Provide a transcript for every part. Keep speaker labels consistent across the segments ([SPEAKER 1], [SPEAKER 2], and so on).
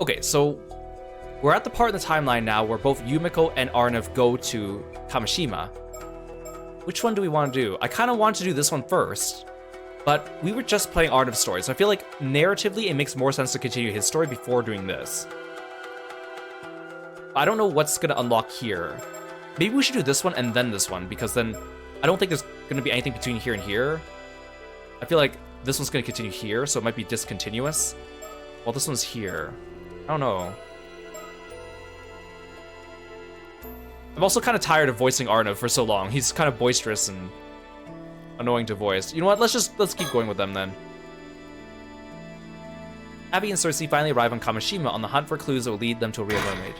[SPEAKER 1] Okay, so we're at the part in the timeline now where both Yumiko and Arnav go to Kamishima. Which one do we want to do? I kind of want to do this one first, but we were just playing Arnav's story, so I feel like narratively it makes more sense to continue his story before doing this. I don't know what's going to unlock here. Maybe we should do this one and then this one, because then I don't think there's going to be anything between here and here. I feel like this one's going to continue here, so it might be discontinuous. Well, this one's here. I don't know. I'm also kind of tired of voicing Arnav for so long. He's kind of boisterous and annoying to voice. You know what? Let's keep going with them then. Abby and Cersei finally arrive on Kamishima on the hunt for clues that will lead them to a real mermaid.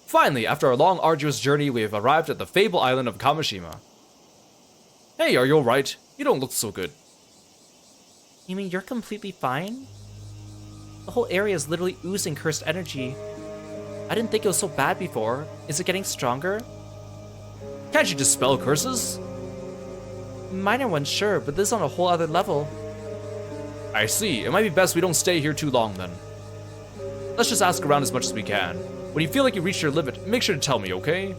[SPEAKER 1] Finally, after a long, arduous journey, we have arrived at the fabled island of Kamishima. Hey, are you alright? You don't look so good. You mean you're completely fine? The whole area is literally oozing cursed energy. I didn't think it was so bad before. Is it getting stronger? Can't you dispel curses? Minor ones, sure, but this is on a whole other level. I see. It might be best we don't stay here too long then. Let's just ask around as much as we can. When you feel like you reached your limit, make sure to tell me, okay?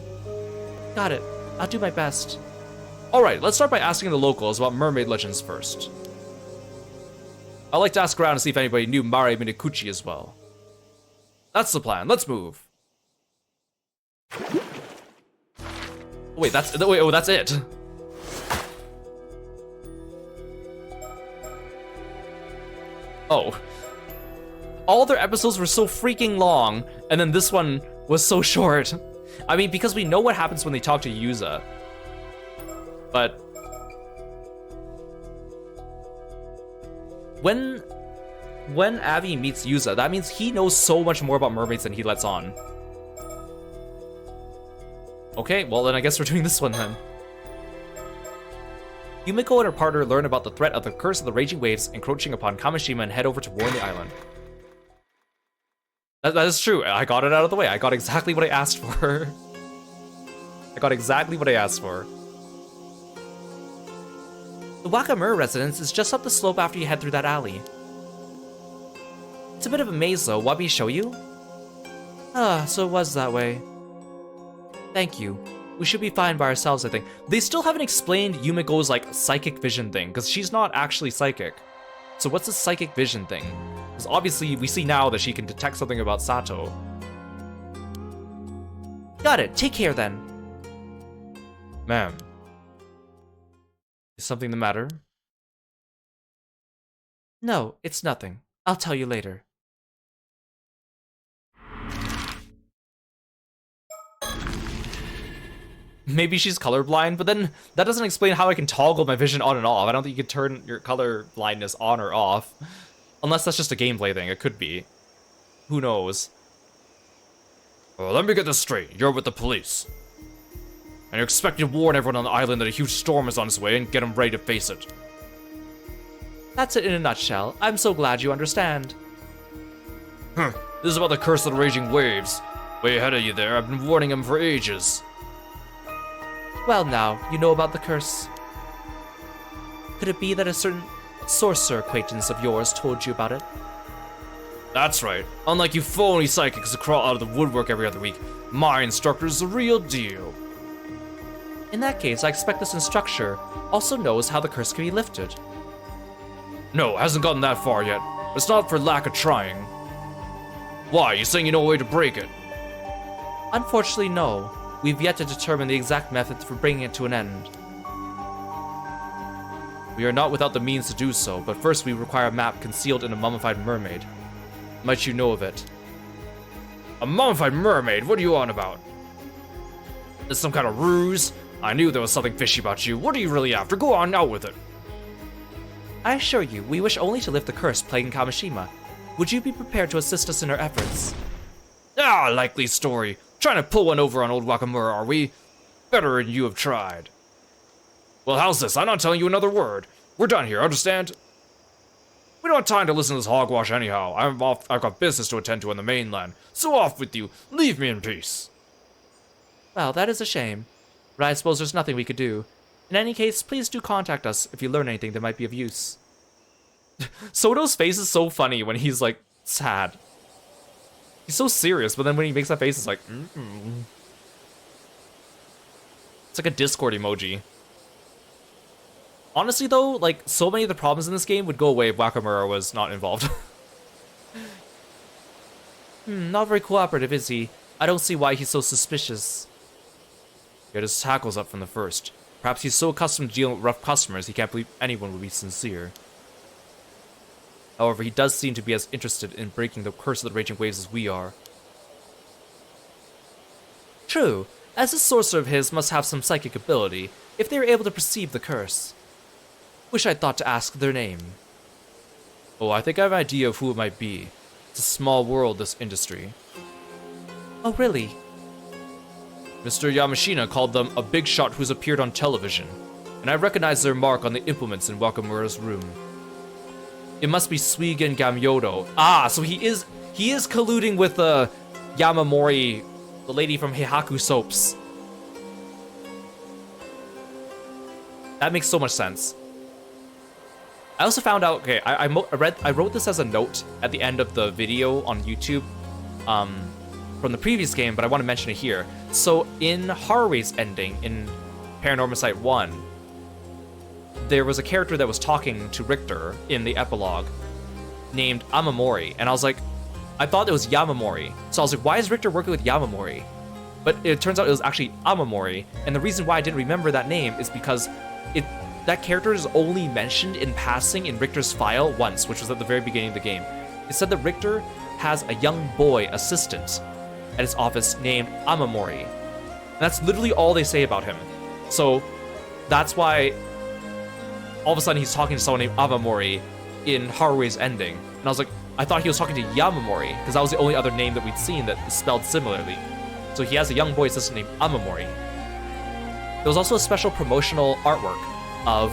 [SPEAKER 1] Got it. I'll do my best. Alright, let's start by asking the locals about mermaid legends first. I'd like to ask around to see if anybody knew Mare Minikuchi as well. That's the plan. Let's move. Wait, that's it. Oh. All their episodes were so freaking long, and then this one was so short. I mean, because we know what happens when they talk to Yuza. But when Abby meets Yuza, that means he knows so much more about mermaids than he lets on. Okay, well then I guess we're doing this one then. Yumiko and her partner learn about the threat of the curse of the raging waves encroaching upon Kamishima and head over to warn the island. That is true. I got it out of the way. I got exactly what I asked for. I got exactly what I asked for. The Wakamura residence is just up the slope after you head through that alley. It's a bit of a maze though. Want me to show you? Ah, so it was that way. Thank you. We should be fine by ourselves, I think. They still haven't explained Yumiko's, like, psychic vision thing, because she's not actually psychic. So what's the psychic vision thing? Because obviously we see now that she can detect something about Sato. Got it. Take care then. Ma'am. Is something the matter? No, it's nothing. I'll tell you later. Maybe she's colorblind, but then that doesn't explain how I can toggle my vision on and off. I don't think you can turn your color blindness on or off. Unless that's just a gameplay thing. It could be. Who knows? Well, let me get this straight. You're with the police. And you're expecting to warn everyone on the island that a huge storm is on its way and get them ready to face it. That's it in a nutshell. I'm so glad you understand. This is about the curse of the raging waves. Way ahead of you there. I've been warning them for ages. Well now, you know about the curse. Could it be that a certain sorcerer acquaintance of yours told you about it? That's right. Unlike you phony psychics who crawl out of the woodwork every other week, my instructor is the real deal. In that case, I expect this instructor also knows how the curse can be lifted. No, hasn't gotten that far yet. But it's not for lack of trying. Why, you saying you know a way to break it? Unfortunately, no. We've yet to determine the exact method for bringing it to an end. We are not without the means to do so, but first we require a map concealed in a mummified mermaid. Might you know of it? A mummified mermaid? What are you on about? Is some kind of ruse? I knew there was something fishy about you. What are you really after? Go on, out with it. I assure you, we wish only to lift the curse plaguing Kamishima. Would you be prepared to assist us in our efforts? Ah, likely story. Trying to pull one over on old Wakamura, are we? Better than you have tried. Well, how's this? I'm not telling you another word. We're done here, understand? We don't have time to listen to this hogwash anyhow. I'm off. I've got business to attend to on the mainland. So off with you. Leave me in peace. Well, that is a shame. But I suppose there's nothing we could do. In any case, please do contact us if you learn anything that might be of use. Soto's face is so funny when he's, like, sad. He's so serious, but then when he makes that face, it's like, It's like a Discord emoji. Honestly, though, like, so many of the problems in this game would go away if Wakamura was not involved. Not very cooperative, is he? I don't see why he's so suspicious. He had his tackles up from the first. Perhaps he's so accustomed to dealing with rough customers, he can't believe anyone would be sincere. However, he does seem to be as interested in breaking the curse of the raging waves as we are. True, as this sorcerer of his must have some psychic ability, if they are able to perceive the curse. Wish I'd thought to ask their name. Oh, I think I have an idea of who it might be. It's a small world, this industry. Oh, really? Mr. Yamashina called them a big shot who's appeared on television, and I recognize their mark on the implements in Wakamura's room. It must be Suigen Gamyodo. Ah, so he is colluding with Yamamori, the lady from Heihaku Soaps. That makes so much sense. I also found out, okay, I wrote this as a note at the end of the video on YouTube from the previous game, but I want to mention it here. So in Harue's ending in Paranormasight 1, there was a character that was talking to Richter in the epilogue named Amamori, and I was like, I thought it was Yamamori. So I was like, why is Richter working with Yamamori? But it turns out it was actually Amamori, and the reason why I didn't remember that name is because that character is only mentioned in passing in Richter's file once, which was at the very beginning of the game. It said that Richter has a young boy assistant at his office named Amamori. And that's literally all they say about him. So that's why all of a sudden he's talking to someone named Amamori in Harue's ending. And I was like, I thought he was talking to Yamamori, because that was the only other name that we'd seen that is spelled similarly. So he has a young boy assistant named Amamori. There was also a special promotional artwork of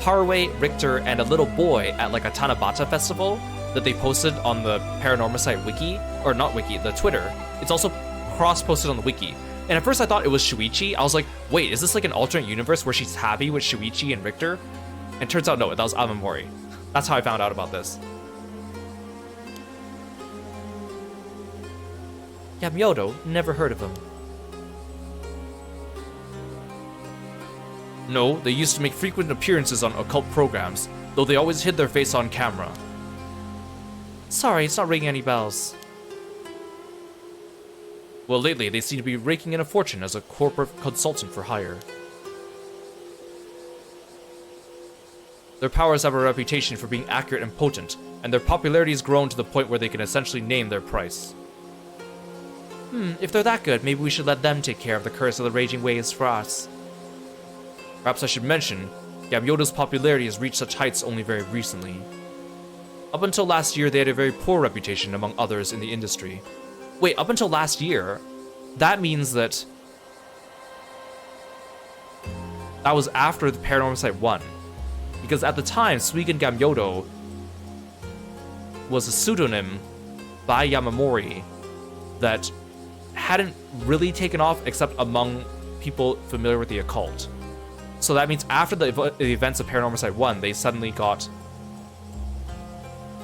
[SPEAKER 1] Harue, Richter, and a little boy at like a Tanabata festival that they posted on the Paranormasight wiki, or not wiki, the Twitter. It's also cross-posted on the wiki. And at first I thought it was Shuichi. I was like, wait, is this like an alternate universe where she's happy with Shuichi and Richter? And turns out, no, that was Amamori. That's how I found out about this. Yamyodo, never heard of him. No, they used to make frequent appearances on occult programs, though they always hid their face on camera. Sorry, it's not ringing any bells. Well, lately they seem to be raking in a fortune as a corporate consultant for hire. Their powers have a reputation for being accurate and potent, and their popularity has grown to the point where they can essentially name their price. If they're that good, maybe we should let them take care of the curse of the raging waves for us. Perhaps I should mention, Gamyodo's popularity has reached such heights only very recently. Up until last year, they had a very poor reputation among others in the industry. Wait, up until last year? That means that was after the Paranormasight 1. Because at the time, Suigen Gamyodo was a pseudonym by Yamamori that hadn't really taken off except among people familiar with the occult. So that means after the events of Paranormasight 1, they suddenly got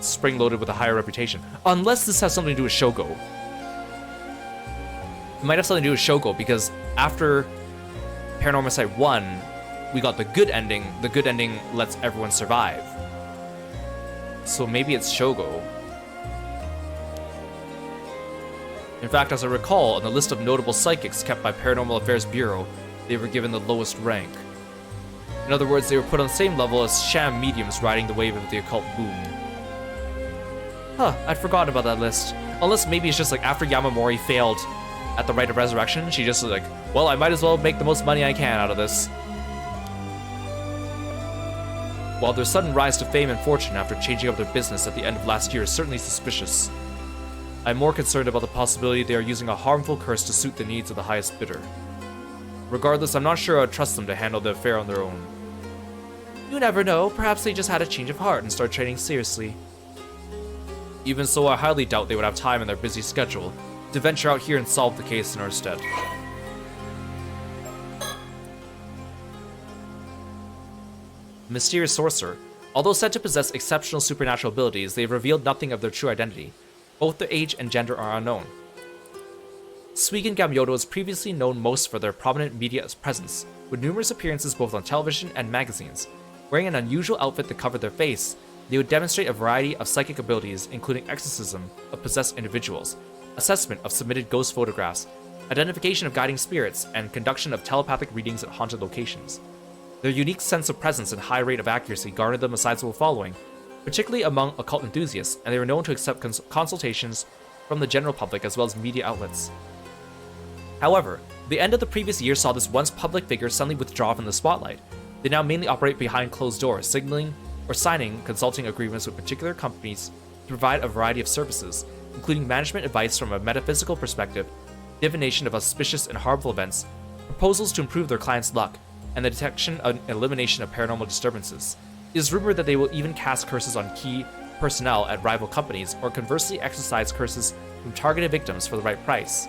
[SPEAKER 1] spring-loaded with a higher reputation. Unless this has something to do with Shogo. It might have something to do with Shogo, because after Paranormasight 1, we got the good ending. The good ending lets everyone survive. So maybe it's Shogo. In fact, as I recall, on the list of notable psychics kept by Paranormal Affairs Bureau, they were given the lowest rank. In other words, they were put on the same level as sham mediums riding the wave of the occult boom. Huh, I'd forgotten about that list. Unless maybe it's just like after Yamamori failed at the Rite of Resurrection, she just was like, well, I might as well make the most money I can out of this. While their sudden rise to fame and fortune after changing up their business at the end of last year is certainly suspicious, I'm more concerned about the possibility they are using a harmful curse to suit the needs of the highest bidder. Regardless, I'm not sure I'd trust them to handle the affair on their own. You never know, perhaps they just had a change of heart and start training seriously. Even so, I highly doubt they would have time in their busy schedule to venture out here and solve the case in our stead. A mysterious sorcerer. Although said to possess exceptional supernatural abilities, they have revealed nothing of their true identity. Both their age and gender are unknown. Suigen Gamyodo is previously known most for their prominent media presence, with numerous appearances both on television and magazines. Wearing an unusual outfit that covered their face, they would demonstrate a variety of psychic abilities, including exorcism of possessed individuals, assessment of submitted ghost photographs, identification of guiding spirits, and conduction of telepathic readings at haunted locations. Their unique sense of presence and high rate of accuracy garnered them a sizable following, particularly among occult enthusiasts, and they were known to accept consultations from the general public as well as media outlets. However, the end of the previous year saw this once public figure suddenly withdraw from the spotlight. They now mainly operate behind closed doors, signaling or signing consulting agreements with particular companies to provide a variety of services, including management advice from a metaphysical perspective, divination of auspicious and harmful events, proposals to improve their clients' luck, and the detection and elimination of paranormal disturbances. It is rumored that they will even cast curses on key personnel at rival companies, or conversely exercise curses from targeted victims for the right price.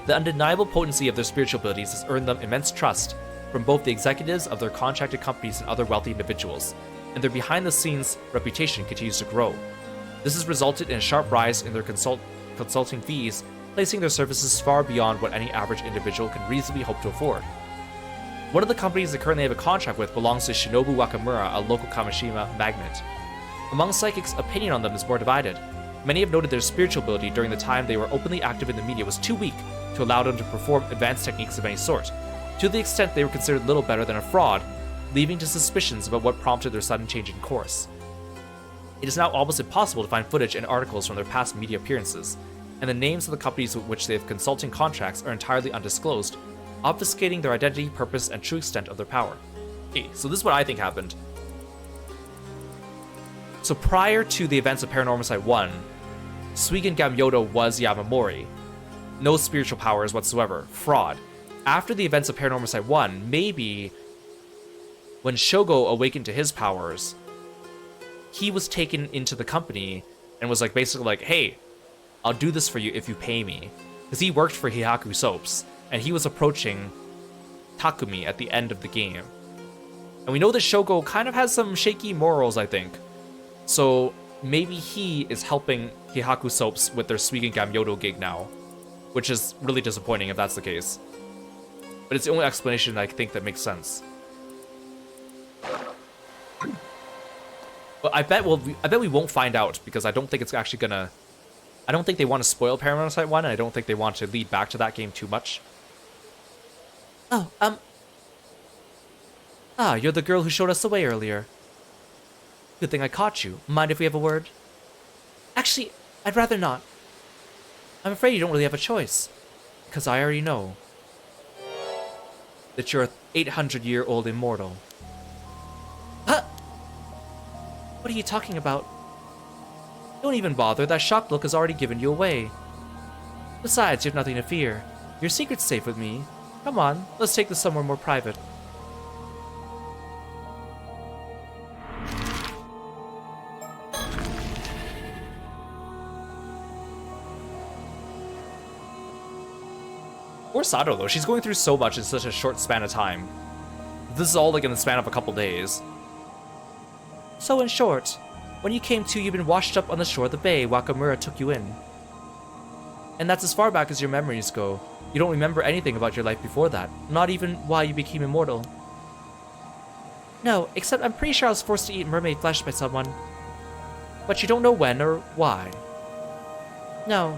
[SPEAKER 1] The undeniable potency of their spiritual abilities has earned them immense trust from both the executives of their contracted companies and other wealthy individuals, and their behind-the-scenes reputation continues to grow. This has resulted in a sharp rise in their consulting fees, placing their services far beyond what any average individual can reasonably hope to afford. One of the companies they currently have a contract with belongs to Shinobu Wakamura, a local Kamishima magnate. Among psychics, opinion on them is more divided. Many have noted their spiritual ability during the time they were openly active in the media was too weak to allow them to perform advanced techniques of any sort, to the extent they were considered little better than a fraud, leading to suspicions about what prompted their sudden change in course. It is now almost impossible to find footage and articles from their past media appearances, and the names of the companies with which they have consulting contracts are entirely undisclosed, obfuscating their identity, purpose, and true extent of their power. Okay, so this is what I think happened. So prior to the events of Paranormasight 1, Suigen Gamyodo was Yamamori. No spiritual powers whatsoever. Fraud. After the events of Paranormasight 1, maybe when Shogo awakened to his powers, he was taken into the company and was like basically like, hey, I'll do this for you if you pay me. Because he worked for Hihaku Soaps, and he was approaching Takumi at the end of the game. And we know that Shogo kind of has some shaky morals, I think. So maybe he is helping Hihaku Soaps with their Suigen Gamyodo gig now, which is really disappointing if that's the case. But it's the only explanation I think that makes sense. But I bet we won't find out, because I don't think it's actually gonna. I don't think they want to spoil Paranormasight 1, and I don't think they want to lead back to that game too much. Oh, you're the girl who showed us the way earlier. Good thing I caught you. Mind if we have a word? Actually, I'd rather not. I'm afraid you don't really have a choice, because I already know that you're an 800-year-old immortal. Huh? What are you talking about? Don't even bother, that shocked look has already given you away. Besides, you have nothing to fear. Your secret's safe with me. Come on, let's take this somewhere more private. Poor Sato, though. She's going through so much in such a short span of time. This is all like in the span of a couple days. So in short, when you came to, you've been washed up on the shore of the bay. Wakamura took you in. And that's as far back as your memories go. You don't remember anything about your life before that. Not even why you became immortal. No, except I'm pretty sure I was forced to eat mermaid flesh by someone. But you don't know when or why. No.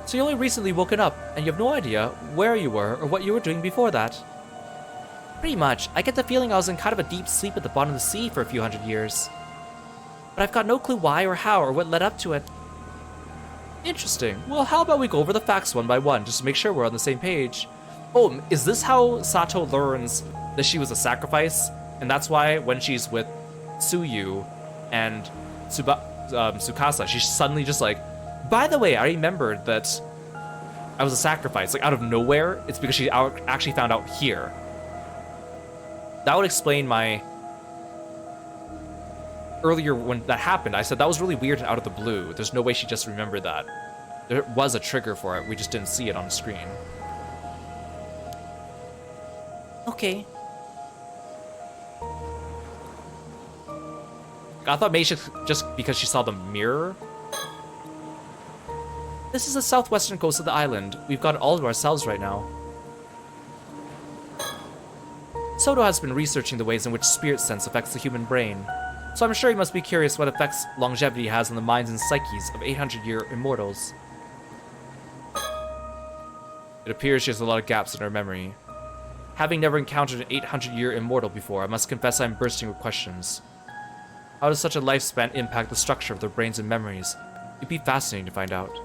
[SPEAKER 1] So you only recently woken up, and you have no idea where you were or what you were doing before that. Pretty much. I get the feeling I was in kind of a deep sleep at the bottom of the sea for a few hundred years. But I've got no clue why or how or what led up to it. Interesting. Well, how about we go over the facts one by one, just to make sure we're on the same page. Oh, is this how Sato learns that she was a sacrifice? And that's why when she's with Tsuyu and Tsukasa, she's suddenly just like, by the way, I remembered that I was a sacrifice, like out of nowhere. It's because she actually found out here. That would explain my... Earlier when that happened, I said that was really weird and out of the blue. There's no way she just remembered that. There was a trigger for it, we just didn't see it on the screen. Okay. I thought maybe just because she saw the mirror. This is the southwestern coast of the island. We've got it all to ourselves right now. Soto has been researching the ways in which spirit sense affects the human brain, so I'm sure he must be curious what effects longevity has on the minds and psyches of 800-year immortals. It appears she has a lot of gaps in her memory. Having never encountered an 800-year immortal before, I must confess I'm bursting with questions. How does such a lifespan impact the structure of their brains and memories? It'd be fascinating to find out.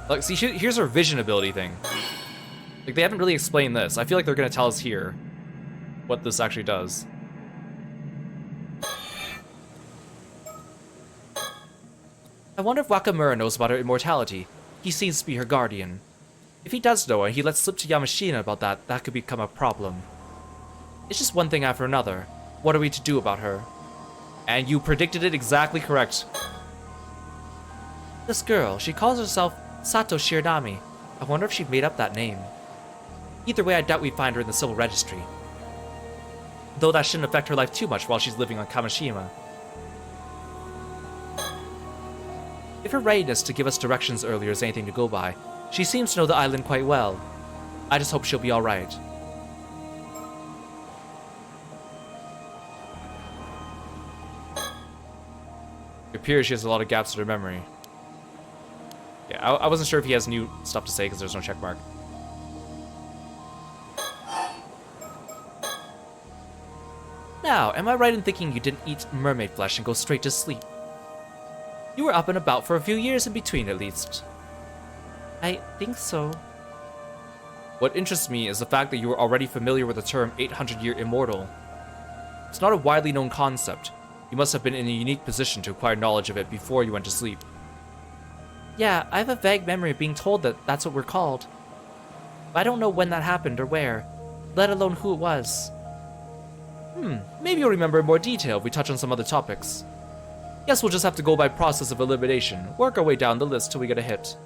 [SPEAKER 1] Like, see, here's her vision ability thing. Like, they haven't really explained this. I feel like they're gonna tell us here what this actually does. I wonder if Wakamura knows about her immortality. He seems to be her guardian. If he does know and he lets slip to Yamashina about that, that could become a problem. It's just one thing after another. What are we to do about her? And you predicted it exactly correct. This girl, she calls herself Sato Shiranami. I wonder if she made up that name. Either way, I doubt we'd find her in the civil registry. Though that shouldn't affect her life too much while she's living on Kamishima. If her readiness to give us directions earlier is anything to go by, she seems to know the island quite well. I just hope she'll be alright. It appears she has a lot of gaps in her memory. Yeah, I wasn't sure if he has new stuff to say because there's no check mark. Now, am I right in thinking you didn't eat mermaid flesh and go straight to sleep? You were up and about for a few years in between, at least. I think so. What interests me is the fact that you were already familiar with the term 800-year immortal. It's not a widely known concept. You must have been in a unique position to acquire knowledge of it before you went to sleep. Yeah, I have a vague memory of being told that that's what we're called. But I don't know when that happened or where, let alone who it was. Maybe you'll remember in more detail if we touch on some other topics. Guess we'll just have to go by process of elimination, work our way down the list till we get a hit.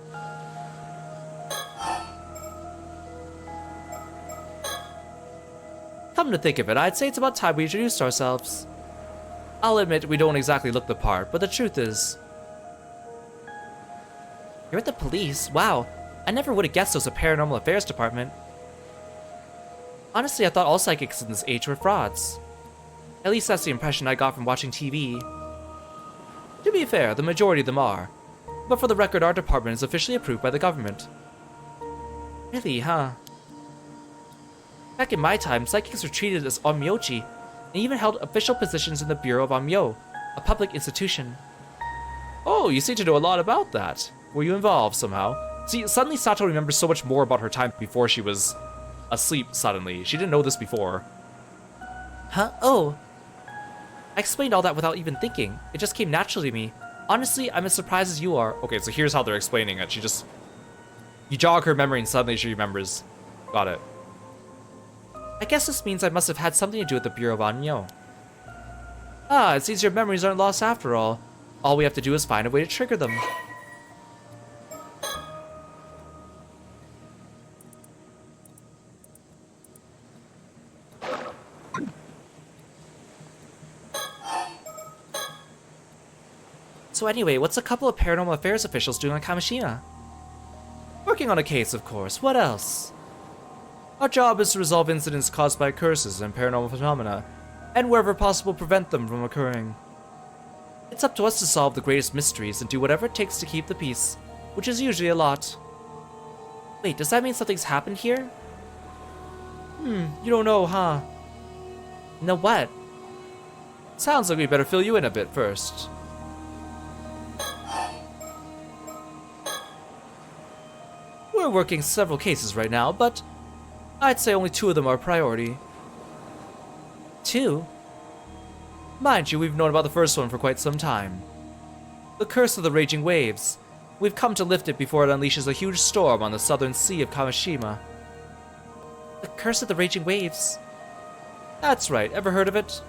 [SPEAKER 1] Come to think of it, I'd say it's about time we introduced ourselves. I'll admit we don't exactly look the part, but the truth is... You're at the police? Wow, I never would have guessed it was a paranormal affairs department. Honestly, I thought all psychics in this age were frauds. At least that's the impression I got from watching TV. To be fair, the majority of them are. But for the record, our department is officially approved by the government. Really, huh? Back in my time, psychics were treated as onmyochi, and even held official positions in the Bureau of Onmyo, a public institution. Oh, you seem to know a lot about that. Were you involved somehow? See, suddenly Sato remembers so much more about her time before she was asleep suddenly. She didn't know this before. Huh? Oh. I explained all that without even thinking. It just came naturally to me. Honestly, I'm as surprised as you are. Okay, so here's how they're explaining it. You jog her memory and suddenly she remembers. Got it. I guess this means I must have had something to do with the Bureau of Onmyo. Ah, it seems your memories aren't lost after all. All we have to do is find a way to trigger them. So anyway, what's a couple of paranormal affairs officials doing on Kamishima? Working on a case, of course. What else? Our job is to resolve incidents caused by curses and paranormal phenomena, and wherever possible prevent them from occurring. It's up to us to solve the greatest mysteries and do whatever it takes to keep the peace, which is usually a lot. Wait, does that mean something's happened here? You don't know, huh? Know what? Sounds like we better fill you in a bit first. We're working several cases right now, but I'd say only 2 of them are a priority. 2? Mind you, we've known about the first one for quite some time. The Curse of the Raging Waves. We've come to lift it before it unleashes a huge storm on the southern sea of Kamishima. The Curse of the Raging Waves? That's right, ever heard of it?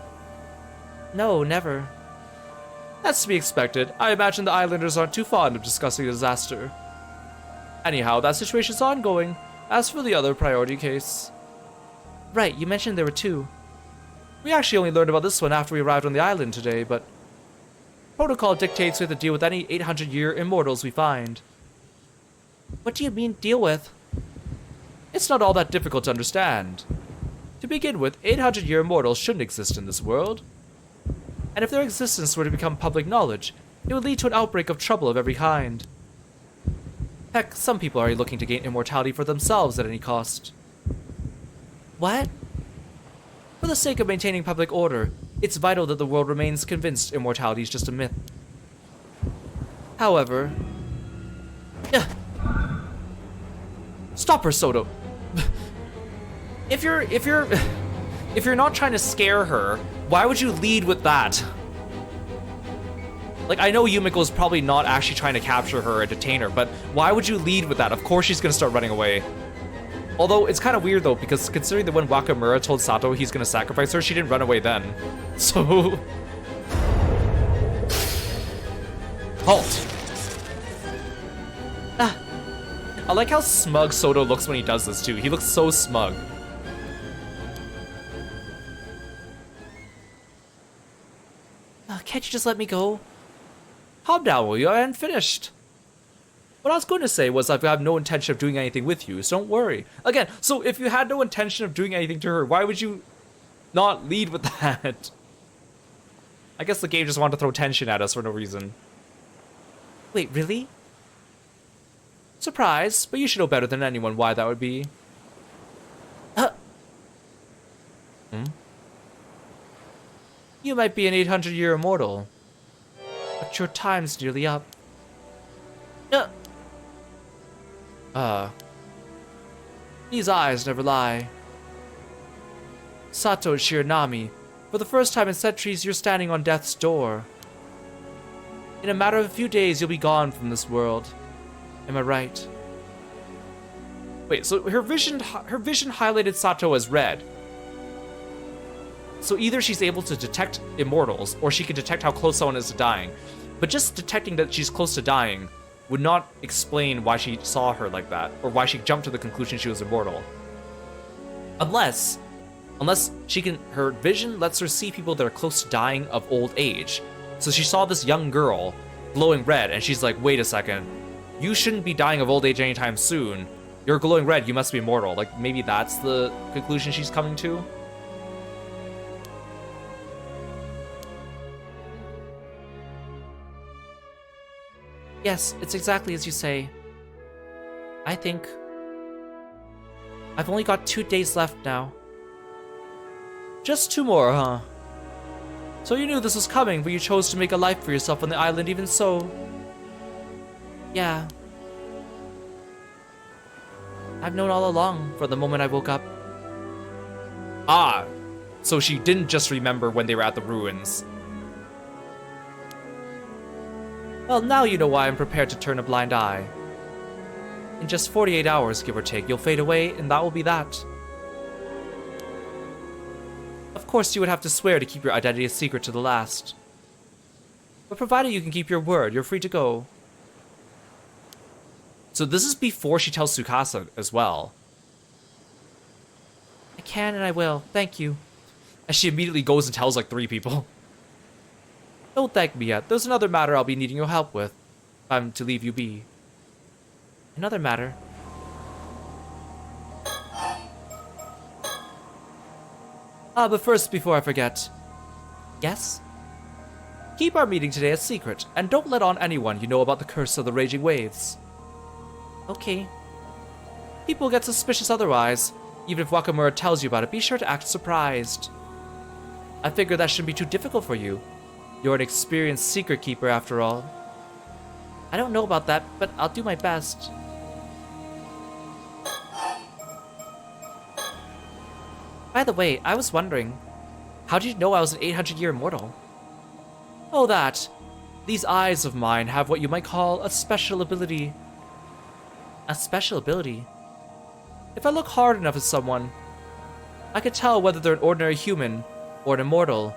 [SPEAKER 1] No, never. That's to be expected. I imagine the islanders aren't too fond of discussing a disaster. Anyhow, that situation's ongoing. As for the other priority case...
[SPEAKER 2] Right, you mentioned there were two.
[SPEAKER 1] We actually only learned about this one after we arrived on the island today, but... Protocol dictates we have to deal with any 800-year immortals we find.
[SPEAKER 2] What do you mean, deal with?
[SPEAKER 1] It's not all that difficult to understand. To begin with, 800-year immortals shouldn't exist in this world. And if their existence were to become public knowledge, it would lead to an outbreak of trouble of every kind. Heck, some people are looking to gain immortality for themselves at any cost.
[SPEAKER 2] What?
[SPEAKER 1] For the sake of maintaining public order, it's vital that the world remains convinced immortality is just a myth. However... Stop her, Soto! If you're not trying to scare her, why would you lead with that? Like, I know Yumiko's probably not actually trying to capture her or detain her, but why would you lead with that? Of course she's gonna start running away. Although, it's kind of weird though, because considering that when Wakamura told Sato he's gonna sacrifice her, she didn't run away then. So... Halt! I like how smug Soto looks when he does this too. He looks so smug.
[SPEAKER 2] Can't you just let me go?
[SPEAKER 1] Calm down, will you? I hadn't finished. What I was going to say was I have no intention of doing anything with you, so don't worry. Again, so if you had no intention of doing anything to her, why would you not lead with that? I guess the game just wanted to throw tension at us for no reason.
[SPEAKER 2] Wait, really?
[SPEAKER 1] Surprise, but you should know better than anyone why that would be. You might be an 800-year immortal, but your time's nearly up. These eyes never lie. Sato Shiranami, for the first time in centuries, you're standing on death's door. In a matter of a few days, you'll be gone from this world. Am I right? Wait, so her vision highlighted Sato as red. So either she's able to detect immortals, or she can detect how close someone is to dying. But just detecting that she's close to dying would not explain why she saw her like that, or why she jumped to the conclusion she was immortal. Unless her vision lets her see people that are close to dying of old age. So she saw this young girl glowing red, and she's like, wait a second, you shouldn't be dying of old age anytime soon. You're glowing red, you must be immortal. Like, maybe that's the conclusion she's coming to?
[SPEAKER 2] Yes, it's exactly as you say. I think... I've only got 2 days left now.
[SPEAKER 1] Just 2 more, huh? So you knew this was coming, but you chose to make a life for yourself on the island even so.
[SPEAKER 2] Yeah. I've known all along, from the moment I woke up.
[SPEAKER 1] Ah, so she didn't just remember when they were at the ruins. Well, now you know why I'm prepared to turn a blind eye. In just 48 hours, give or take, you'll fade away, and that will be that. Of course, you would have to swear to keep your identity a secret to the last. But provided you can keep your word, you're free to go. So this is before she tells Tsukasa as well.
[SPEAKER 2] I can and I will, thank you.
[SPEAKER 1] And she immediately goes and tells like 3 people. Don't thank me yet. There's another matter I'll be needing your help with. If I'm to leave you be.
[SPEAKER 2] Another matter?
[SPEAKER 1] But first, before I forget.
[SPEAKER 2] Yes?
[SPEAKER 1] Keep our meeting today a secret, and don't let on anyone you know about the curse of the raging waves.
[SPEAKER 2] Okay.
[SPEAKER 1] People get suspicious otherwise. Even if Wakamura tells you about it, be sure to act surprised. I figure that shouldn't be too difficult for you. You're an experienced secret keeper after all.
[SPEAKER 2] I don't know about that, but I'll do my best. By the way, I was wondering, how did you know I was an 800-year immortal?
[SPEAKER 1] Oh, that. These eyes of mine have what you might call a special ability.
[SPEAKER 2] A special ability?
[SPEAKER 1] If I look hard enough at someone, I can tell whether they're an ordinary human or an immortal.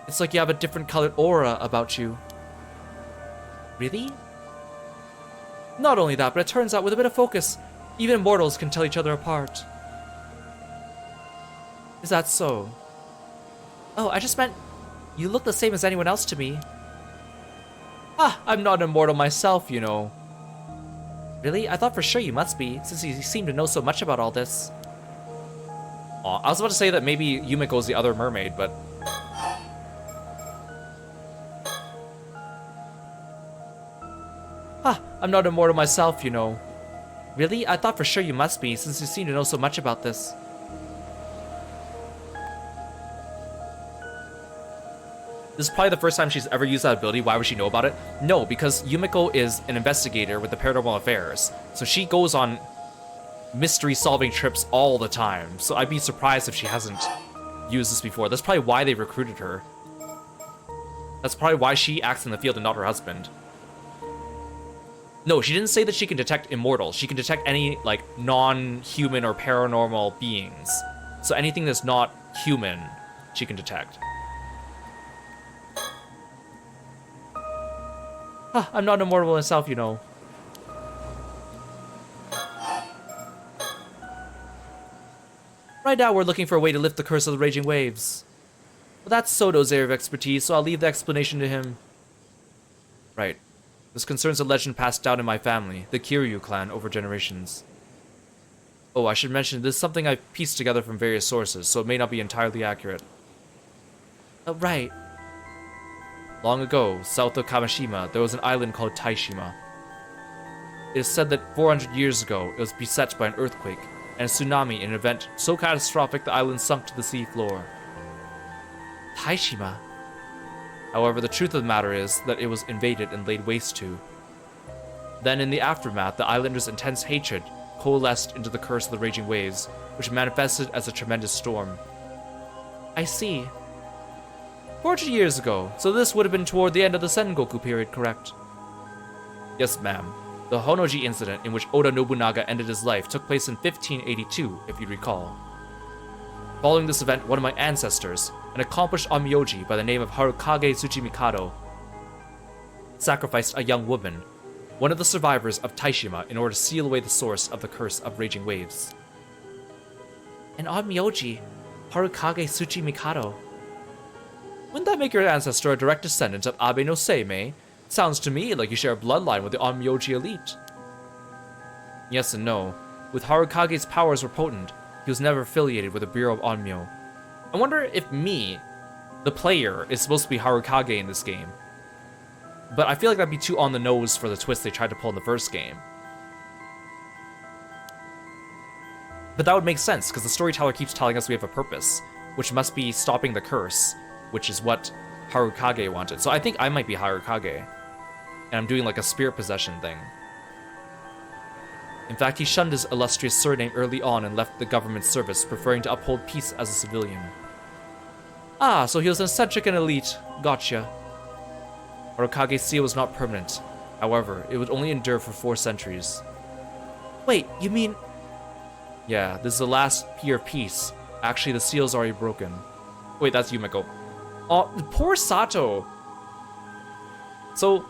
[SPEAKER 1] It's like you have a different colored aura about you.
[SPEAKER 2] Really? Not only that, but it turns out with a bit of focus, even mortals can tell each other apart. Is that so? Oh, I just meant you look the same as anyone else to me. Ah, I'm not immortal myself, you know. Really? I thought for sure you must be, since you seem to know so much about all this. Aw, I was about to say that maybe Yumiko's the other mermaid, but... Ah, I'm not immortal myself, you know. Really? I thought for sure you must be, since you seem to know so much about this. This is probably the first time she's ever used that ability. Why would she know about it? No, because Yumiko is an investigator with the Paranormal Affairs. So she goes on mystery-solving trips all the time. So I'd be surprised if she hasn't used this before. That's probably why they recruited her. That's probably why she acts in the field and not her husband. No, she didn't say that she can detect immortals. She can detect any, like, non-human or paranormal beings. So anything that's not human, she can detect. Huh, I'm not immortal myself, you know. Right now, we're looking for a way to lift the curse of the raging waves. Well, that's Soto's area of expertise, so I'll leave the explanation to him. Right. This concerns a legend passed down in my family, the Kiryu clan, over generations. Oh, I should mention, this is something I've pieced together from various sources, so it may not be entirely accurate. Right. Long ago, south of Kamishima, there was an island called Taishima. It is said that 400 years ago, it was beset by an earthquake and a tsunami in an event so catastrophic the island sunk to the sea floor. Taishima? However, the truth of the matter is that it was invaded and laid waste to. Then, in the aftermath, the islanders' intense hatred coalesced into the curse of the raging waves, which manifested as a tremendous storm. I see. 400 years ago, so this would have been toward the end of the Sengoku period, correct? Yes, ma'am. The Honnoji incident in which Oda Nobunaga ended his life took place in 1582, if you recall. Following this event, one of my ancestors, an accomplished onmyoji by the name of Harukage Tsuchimikado, sacrificed a young woman, one of the survivors of Taishima, in order to seal away the source of the curse of raging waves. An onmyoji? Harukage Tsuchimikado? Wouldn't that make your ancestor a direct descendant of Abe no Seimei? Sounds to me like you share a bloodline with the onmyoji elite. Yes and no. With Harukage's powers were potent, he was never affiliated with the Bureau of Onmyo. I wonder if me, the player, is supposed to be Harukage in this game. But I feel like that'd be too on the nose for the twist they tried to pull in the first game. But that would make sense, because the storyteller keeps telling us we have a purpose, which must be stopping the curse, which is what Harukage wanted. So I think I might be Harukage, and I'm doing like a spirit possession thing. In fact, he shunned his illustrious surname early on and left the government service, preferring to uphold peace as a civilian. Ah, so he was an eccentric and elite. Gotcha. Harukage's seal was not permanent. However, it would only endure for 4 centuries. Wait, you mean... Yeah, this is the last year of peace. Actually, the seal's already broken. Wait, that's Yumiko. Oh, poor Sato. So,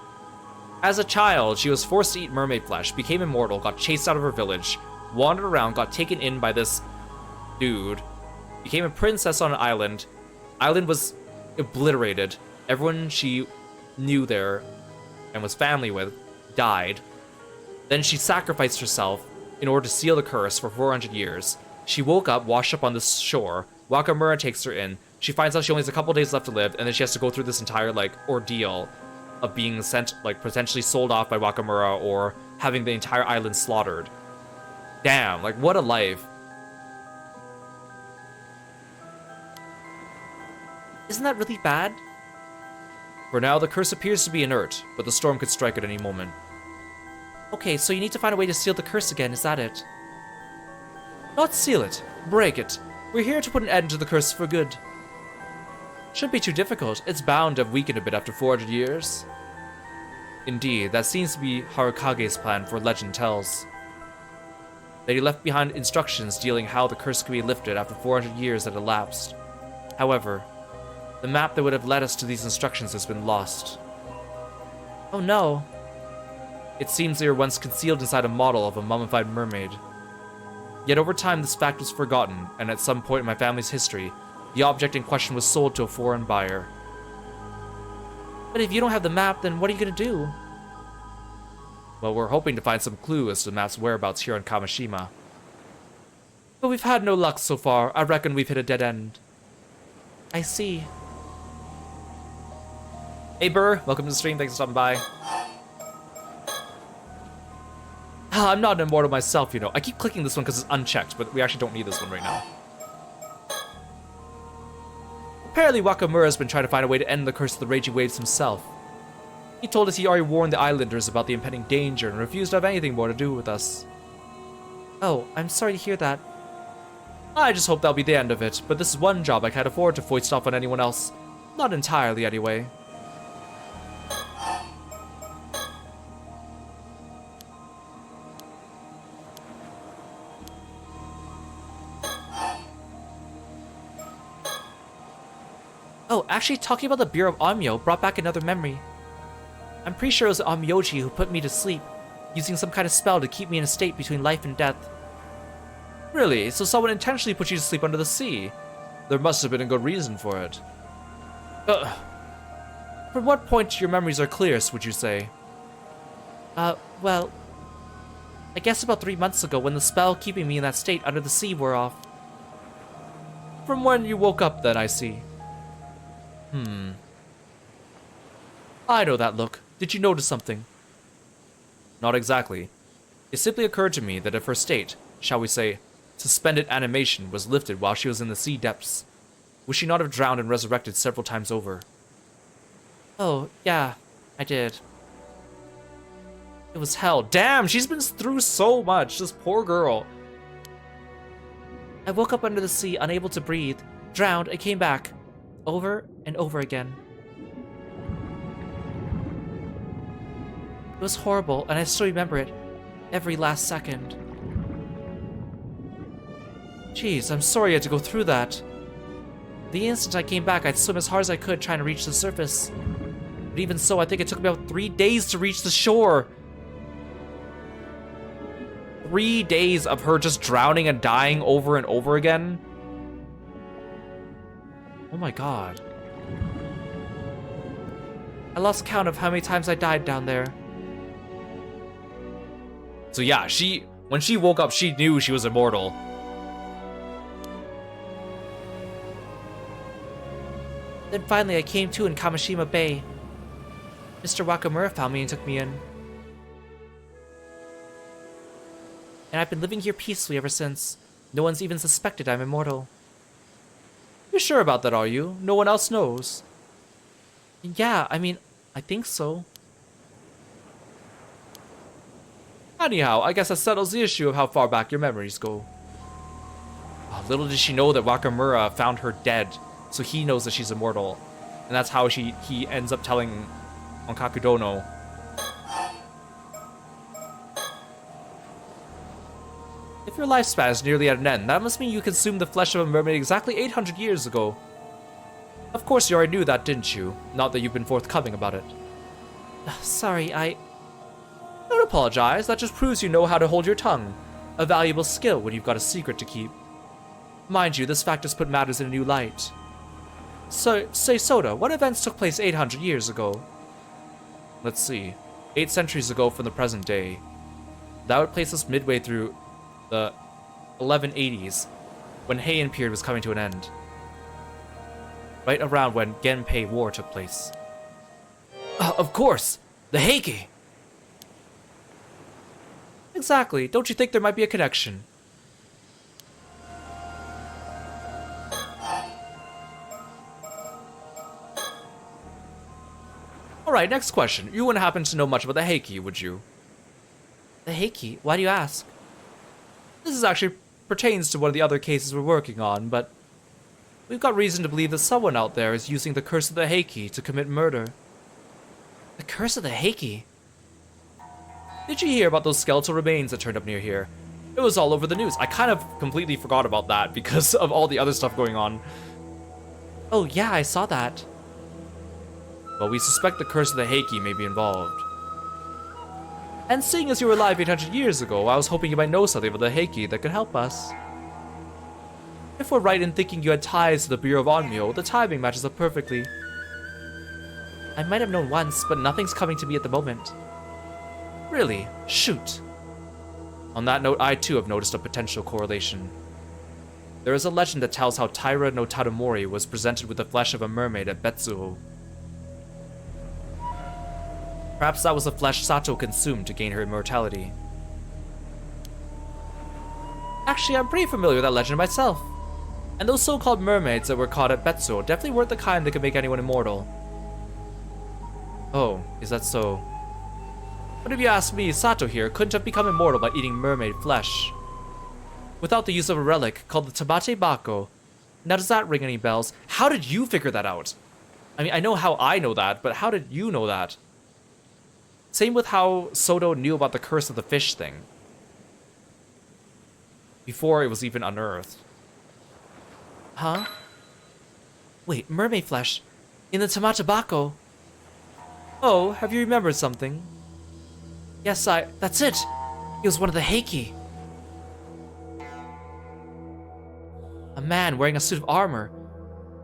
[SPEAKER 2] as a child, she was forced to eat mermaid flesh, became immortal, got chased out of her village, wandered around, got taken in by this dude, became a princess on an island. Island was obliterated. Everyone she knew there and was family with died. Then she sacrificed herself in order to seal the curse for 400 years. She woke up, washed up on the shore. Wakamura takes her in. She finds out she only has a couple days left to live, and then she has to go through this entire, like, ordeal of being sent, like, potentially sold off by Wakamura or having the entire island slaughtered. Damn, like, what a life. Isn't that really bad? For now, the curse appears to be inert, but the storm could strike at any moment. Okay, so you need to find a way to seal the curse again, is that it? Not seal it, break it. We're here to put an end to the curse for good. Shouldn't be too difficult. It's bound to have weakened a bit after 400 years. Indeed, that seems to be Harukage's plan, for legend tells. That he left behind instructions dealing how the curse could be lifted after 400 years had elapsed. However, the map that would have led us to these instructions has been lost. Oh no. It seems they were once concealed inside a model of a mummified mermaid. Yet over time, this fact was forgotten, and at some point in my family's history, the object in question was sold to a foreign buyer. But if you don't have the map, then what are you gonna do? Well, we're hoping to find some clue as to the map's whereabouts here on Kamishima. But we've had no luck so far. I reckon we've hit a dead end. I see.
[SPEAKER 1] Hey Burr, welcome to the stream, thanks for stopping by.
[SPEAKER 2] I'm not an immortal myself, you know. I keep clicking this one because it's unchecked, but we actually don't need this one right now. Apparently Wakamura's been trying to find a way to end the curse of the raging waves himself. He told us he already warned the islanders about the impending danger and refused to have anything more to do with us. Oh, I'm sorry to hear that. I just hope that'll be the end of it, but this is one job I can't afford to foist off on anyone else. Not entirely, anyway. Oh, actually, talking about the Bureau of Onmyo brought back another memory. I'm pretty sure it was Onmyoji who put me to sleep, using some kind of spell to keep me in a state between life and death. Really? So someone intentionally put you to sleep under the sea? There must have been a good reason for it. From what point your memories are clearest, would you say? Well, I guess about 3 months ago when the spell keeping me in that state under the sea wore off. From when you woke up, then, I see. I know that look. Did you notice something? Not exactly. It simply occurred to me that if her state, shall we say, suspended animation was lifted while she was in the sea depths, would she not have drowned and resurrected several times over? Oh, yeah, I did. It was hell.
[SPEAKER 1] Damn, she's been through so much, this poor girl.
[SPEAKER 2] I woke up under the sea, unable to breathe, drowned, and came back. Over and over again. It was horrible, and I still remember it. Every last second. Jeez, I'm sorry you had to go through that. The instant I came back, I'd swim as hard as I could trying to reach the surface. But even so, I think it took me about 3 days to reach the shore.
[SPEAKER 1] 3 days of her just drowning and dying over and over again?
[SPEAKER 2] Oh my god. I lost count of how many times I died down there.
[SPEAKER 1] So yeah, when she woke up, she knew she was immortal.
[SPEAKER 2] Then finally I came to in Kamishima Bay. Mr. Wakamura found me and took me in. And I've been living here peacefully ever since. No one's even suspected I'm immortal.
[SPEAKER 1] You're sure about that, are you? No one else knows.
[SPEAKER 2] Yeah, I mean, I think so.
[SPEAKER 1] Anyhow, I guess that settles the issue of how far back your memories go. Oh, little did she know that Wakamura found her dead, so he knows that she's immortal. And that's how he ends up telling Onkakudono. If your lifespan is nearly at an end, that must mean you consumed the flesh of a mermaid exactly 800 years ago. Of course you already knew that, didn't you? Not that you've been forthcoming about it.
[SPEAKER 2] Sorry,
[SPEAKER 1] Don't apologize, that just proves you know how to hold your tongue. A valuable skill when you've got a secret to keep. Mind you, this fact has put matters in a new light. So, say Soda, what events took place 800 years ago? Let's see. 8 centuries ago from the present day. That would place us midway through the 1180s, when Heian period was coming to an end. Right around when Genpei War took place. Of course! The Heike! Exactly. Don't you think there might be a connection? Alright, next question. You wouldn't happen to know much about the Heike, would you?
[SPEAKER 2] The Heike? Why do you ask?
[SPEAKER 1] This is actually pertains to one of the other cases we're working on, but we've got reason to believe that someone out there is using the curse of the Heike to commit murder.
[SPEAKER 2] The curse of the Heike?
[SPEAKER 1] Did you hear about those skeletal remains that turned up near here? It was all over the news. I kind of completely forgot about that because of all the other stuff going on.
[SPEAKER 2] Oh yeah, I saw that.
[SPEAKER 1] Well, we suspect the curse of the Heike may be involved.
[SPEAKER 2] And seeing as you were alive 800 years ago, I was hoping you might know something about the Heiki that could help us. If we're right in thinking you had ties to the Bureau of Onmyo, the timing matches up perfectly. I might have known once, but nothing's coming to me at the moment. Really? Shoot. On that note, I too have noticed a potential correlation. There is a legend that tells how Taira no Tadamori was presented with the flesh of a mermaid at Betsuho. Perhaps that was the flesh Sato consumed to gain her immortality. Actually, I'm pretty familiar with that legend myself. And those so-called mermaids that were caught at Betsuho definitely weren't the kind that could make anyone immortal. Oh, is that so? But if you ask me, Sato here couldn't have become immortal by eating mermaid flesh. Without the use of a relic called the Tabate Bako. Now does that ring any bells? How did you figure that out? I mean, I know how I know that, but how did you know that? Same with how Soto knew about the curse of the fish thing. Before it was even unearthed. Huh? Wait, mermaid flesh? In the Tamata Bako? Oh, have you remembered something? Yes, that's it! He was one of the Heiki. A man wearing a suit of armor.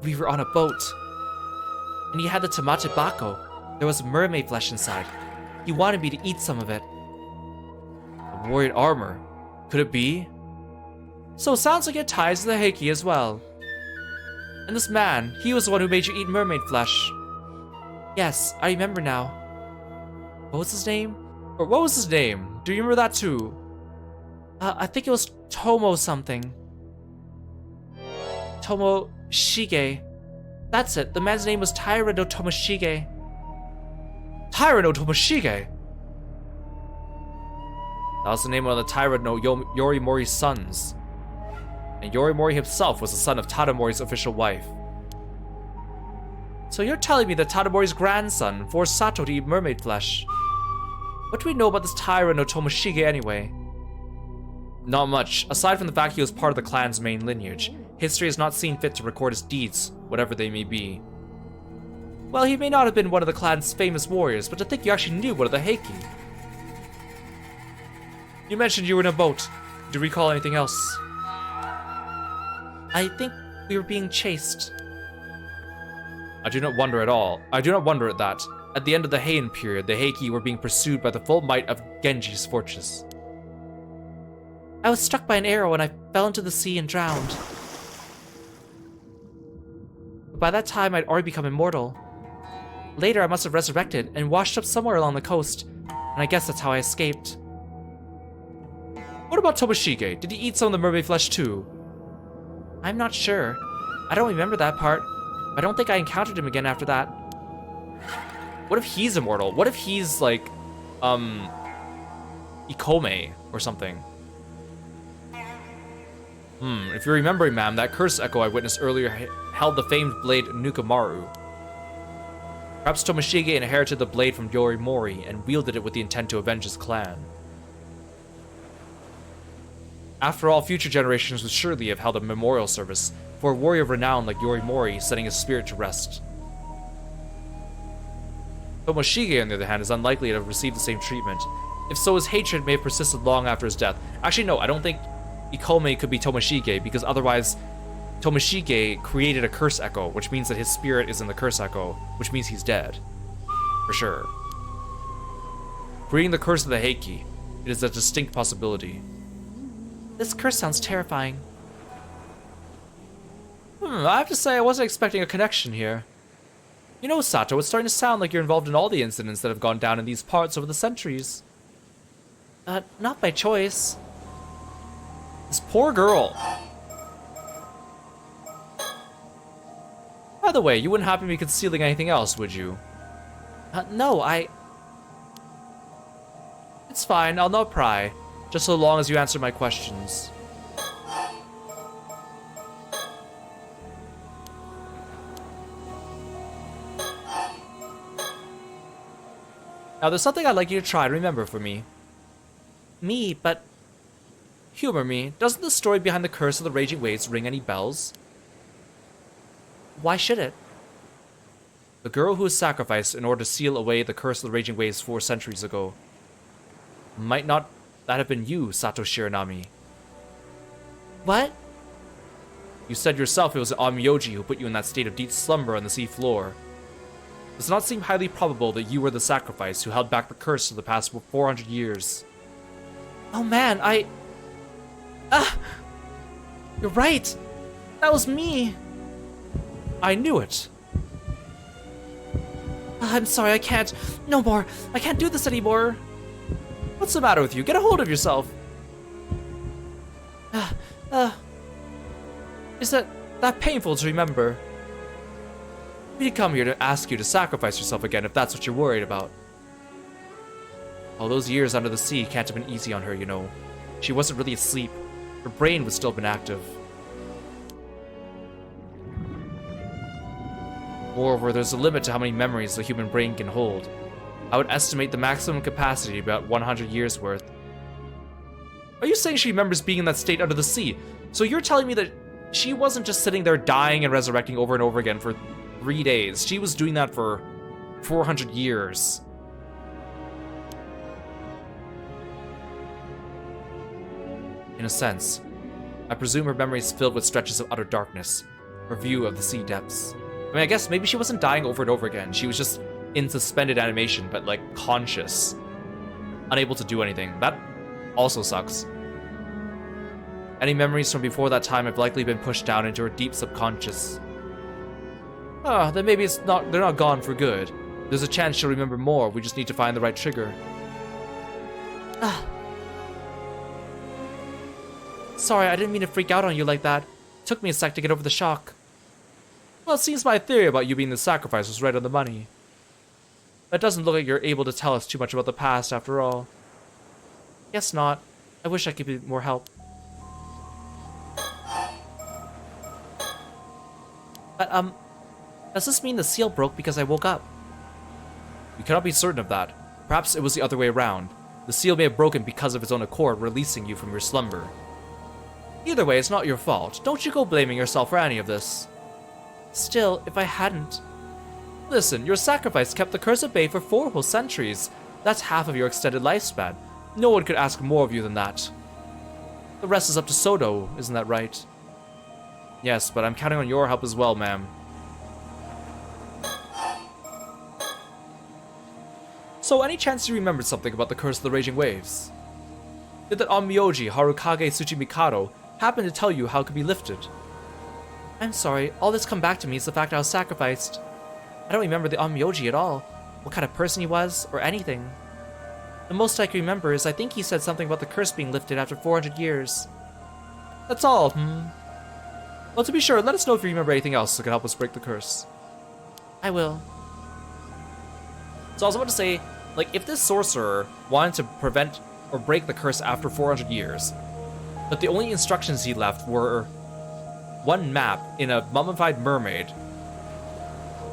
[SPEAKER 2] We were on a boat. And he had the Tamate Bako. There was mermaid flesh inside. He wanted me to eat some of it. A warrior armor? Could it be? So it sounds like it ties to the Heiki as well. And this man, he was the one who made you eat mermaid flesh. Yes, I remember now. What was his name? Or what was his name? Do you remember that too? I think it was Tomo something. Tomoshige. That's it, the man's name was Taira no Tomoshige. Taira no Tomoshige? That was the name of the Taira no Yorimori's sons. And Yorimori himself was the son of Tadamori's official wife. So you're telling me that Tadamori's grandson forced Sato to eat mermaid flesh? What do we know about this Taira no Tomoshige anyway? Not much, aside from the fact he was part of the clan's main lineage. History has not seen fit to record his deeds, whatever they may be. Well, he may not have been one of the clan's famous warriors, but to think you actually knew one of the Heiki. You mentioned you were in a boat. Do you recall anything else? I think we were being chased. I do not wonder at all. I do not wonder at that. At the end of the Heian period, the Heiki were being pursued by the full might of Genji's fortress. I was struck by an arrow and I fell into the sea and drowned. But by that time, I'd already become immortal. Later, I must have resurrected and washed up somewhere along the coast, and I guess that's how I escaped. What about Tomoshige? Did he eat some of the mermaid flesh too? I'm not sure. I don't remember that part. I don't think I encountered him again after that. What if he's immortal? What if he's like, Ikome or something? If you're remembering, ma'am, that curse echo I witnessed earlier held the famed blade Nukamaru. Perhaps Tomoshige inherited the blade from Yorimori and wielded it with the intent to avenge his clan. After all, future generations would surely have held a memorial service for a warrior of renown like Yorimori, setting his spirit to rest. Tomoshige, on the other hand, is unlikely to have received the same treatment. If so, his hatred may have persisted long after his death. Actually, no, I don't think Ikome could be Tomoshige, because otherwise Tomoshige created a curse echo, which means that his spirit is in the curse echo, which means he's dead. For sure. Creating the curse of the Heiki, it is a distinct possibility. This curse sounds terrifying. I have to say I wasn't expecting a connection here. You know, Sato, it's starting to sound like you're involved in all the incidents that have gone down in these parts over the centuries. Not by choice. This poor girl. By the way, you wouldn't happen to be concealing anything else, would you? No, It's fine, I'll not pry. Just so long as you answer my questions. Now, there's something I'd like you to try and remember for me. Me, but... Humor me. Doesn't the story behind the curse of the raging waves ring any bells? Why should it? The girl who was sacrificed in order to seal away the curse of the raging waves 4 centuries ago. Might not that have been you, Sato Shiranami? What? You said yourself it was an Onmyoji who put you in that state of deep slumber on the sea floor. Does it not seem highly probable that you were the sacrifice who held back the curse for the past 400 years? Oh man, you're right! That was me! I knew it. I'm sorry, I can't. No more. I can't do this anymore. What's the matter with you? Get a hold of yourself. Is that painful to remember? We didn't come here to ask you to sacrifice yourself again if that's what you're worried about. All those years under the sea can't have been easy on her, you know. She wasn't really asleep. Her brain would still have been active. Moreover, there's a limit to how many memories the human brain can hold. I would estimate the maximum capacity about 100 years worth. Are you saying she remembers being in that state under the sea? So you're telling me that she wasn't just sitting there dying and resurrecting over and over again for 3 days. She was doing that for 400 years. In a sense, I presume her memory is filled with stretches of utter darkness, her view of the sea depths. I mean, I guess maybe she wasn't dying over and over again. She was just in suspended animation, but like conscious, unable to do anything. That also sucks. Any memories from before that time have likely been pushed down into her deep subconscious. Then maybe they're not gone for good. There's a chance she'll remember more. We just need to find the right trigger. Sorry, I didn't mean to freak out on you like that. It took me a sec to get over the shock. Well, it seems my theory about you being the sacrifice was right on the money. But it doesn't look like you're able to tell us too much about the past after all. Guess not. I wish I could be more help. But, does this mean the seal broke because I woke up? We cannot be certain of that. Perhaps it was the other way around. The seal may have broken because of its own accord, releasing you from your slumber. Either way, it's not your fault. Don't you go blaming yourself for any of this. Still, if I hadn't... Listen, your sacrifice kept the curse at bay for 4 whole centuries. That's half of your extended lifespan. No one could ask more of you than that. The rest is up to Soto, isn't that right? Yes, but I'm counting on your help as well, ma'am. So, any chance you remembered something about the Curse of the Raging Waves? Did that Onmyoji, Harukage Tsuchimikado, happen to tell you how it could be lifted? I'm sorry, all that's come back to me is the fact I was sacrificed. I don't remember the Onmyoji at all, what kind of person he was, or anything. The most I can remember is I think he said something about the curse being lifted after 400 years. That's all, Well, to be sure, let us know if you remember anything else that can help us break the curse. I will. So I was about to say, like, if this sorcerer wanted to prevent or break the curse after 400 years, but the only instructions he left were one map in a mummified mermaid,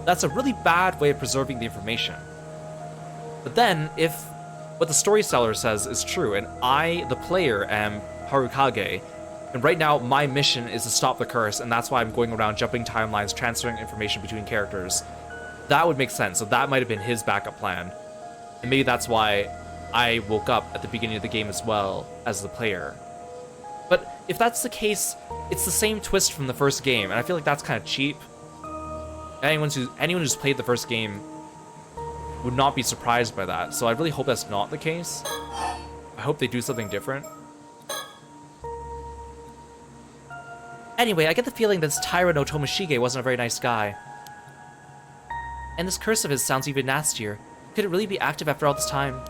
[SPEAKER 2] that's a really bad way of preserving the information. But then, if what the storyteller says is true, and I, the player, am Harukage, and right now my mission is to stop the curse, and that's why I'm going around jumping timelines, transferring information between characters, that would make sense. So that might have been his backup plan. And maybe that's why I woke up at the beginning of the game as well as the player. But if that's the case, it's the same twist from the first game, and I feel like that's kind of cheap. Anyone who's played the first game would not be surprised by that, so I really hope that's not the case. I hope they do something different. Anyway, I get the feeling that this Taira no Tomoshige wasn't a very nice guy. And this curse of his sounds even nastier. Could it really be active after all this time?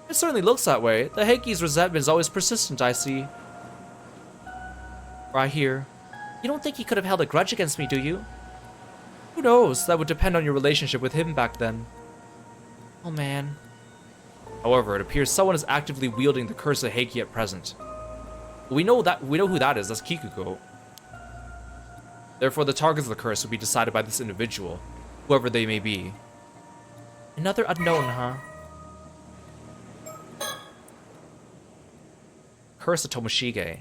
[SPEAKER 2] It certainly looks that way. The Heiki's resentment is always persistent, I see. Or I hear. You don't think he could have held a grudge against me, do you? Who knows? That would depend on your relationship with him back then. Oh man. However, it appears someone is actively wielding the curse of Heiki at present. We know who that is. That's Kikuko. Therefore, the targets of the curse will be decided by this individual, whoever they may be. Another unknown, huh? Curse of Tomoshige.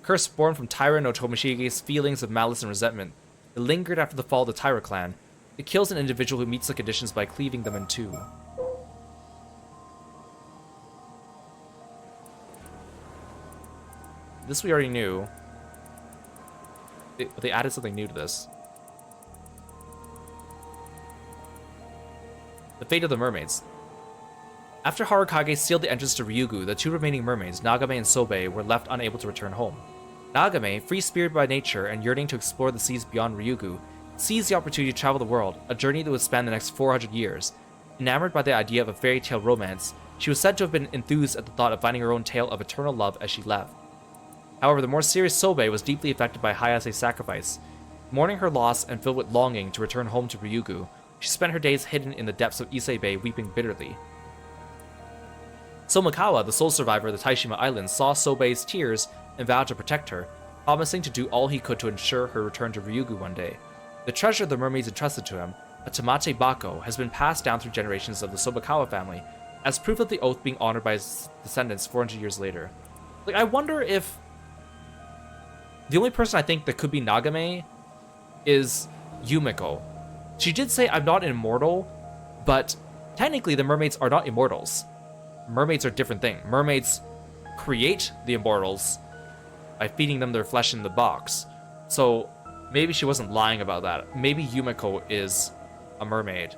[SPEAKER 2] Curse born from Taira no Tomoshige's feelings of malice and resentment. It lingered after the fall of the Taira clan. It kills an individual who meets the conditions by cleaving them in two.
[SPEAKER 1] This we already knew. They added something new to this. The fate of the mermaids. After Harukage sealed the entrance to Ryugu, the two remaining mermaids, Nagame and Sobe, were left unable to return home. Nagame, free-spirited by nature and yearning to explore the seas beyond Ryugu, seized the opportunity to travel the world, a journey that would span the next 400 years. Enamored by the idea of a fairy tale romance, she was said to have been enthused at the thought of finding her own tale of eternal love as she left. However, the more serious Sobe was deeply affected by Hayase's sacrifice. Mourning her loss and filled with longing to return home to Ryugu, she spent her days hidden in the depths of Issei Bay, weeping bitterly. Somikawa, the sole survivor of the Taishima Islands, saw Sobe's tears and vowed to protect her, promising to do all he could to ensure her return to Ryugu one day. The treasure the mermaids entrusted to him, a Tamate Bako, has been passed down through generations of the Sobakawa family, as proof of the oath being honored by his descendants 400 years later. Like, I wonder if... The only person I think that could be Nagame is Yumiko. She did say, I'm not immortal, but technically the mermaids are not immortals. Mermaids are a different thing. Mermaids create the immortals by feeding them their flesh in the box. So maybe she wasn't lying about that. Maybe Yumiko is a mermaid.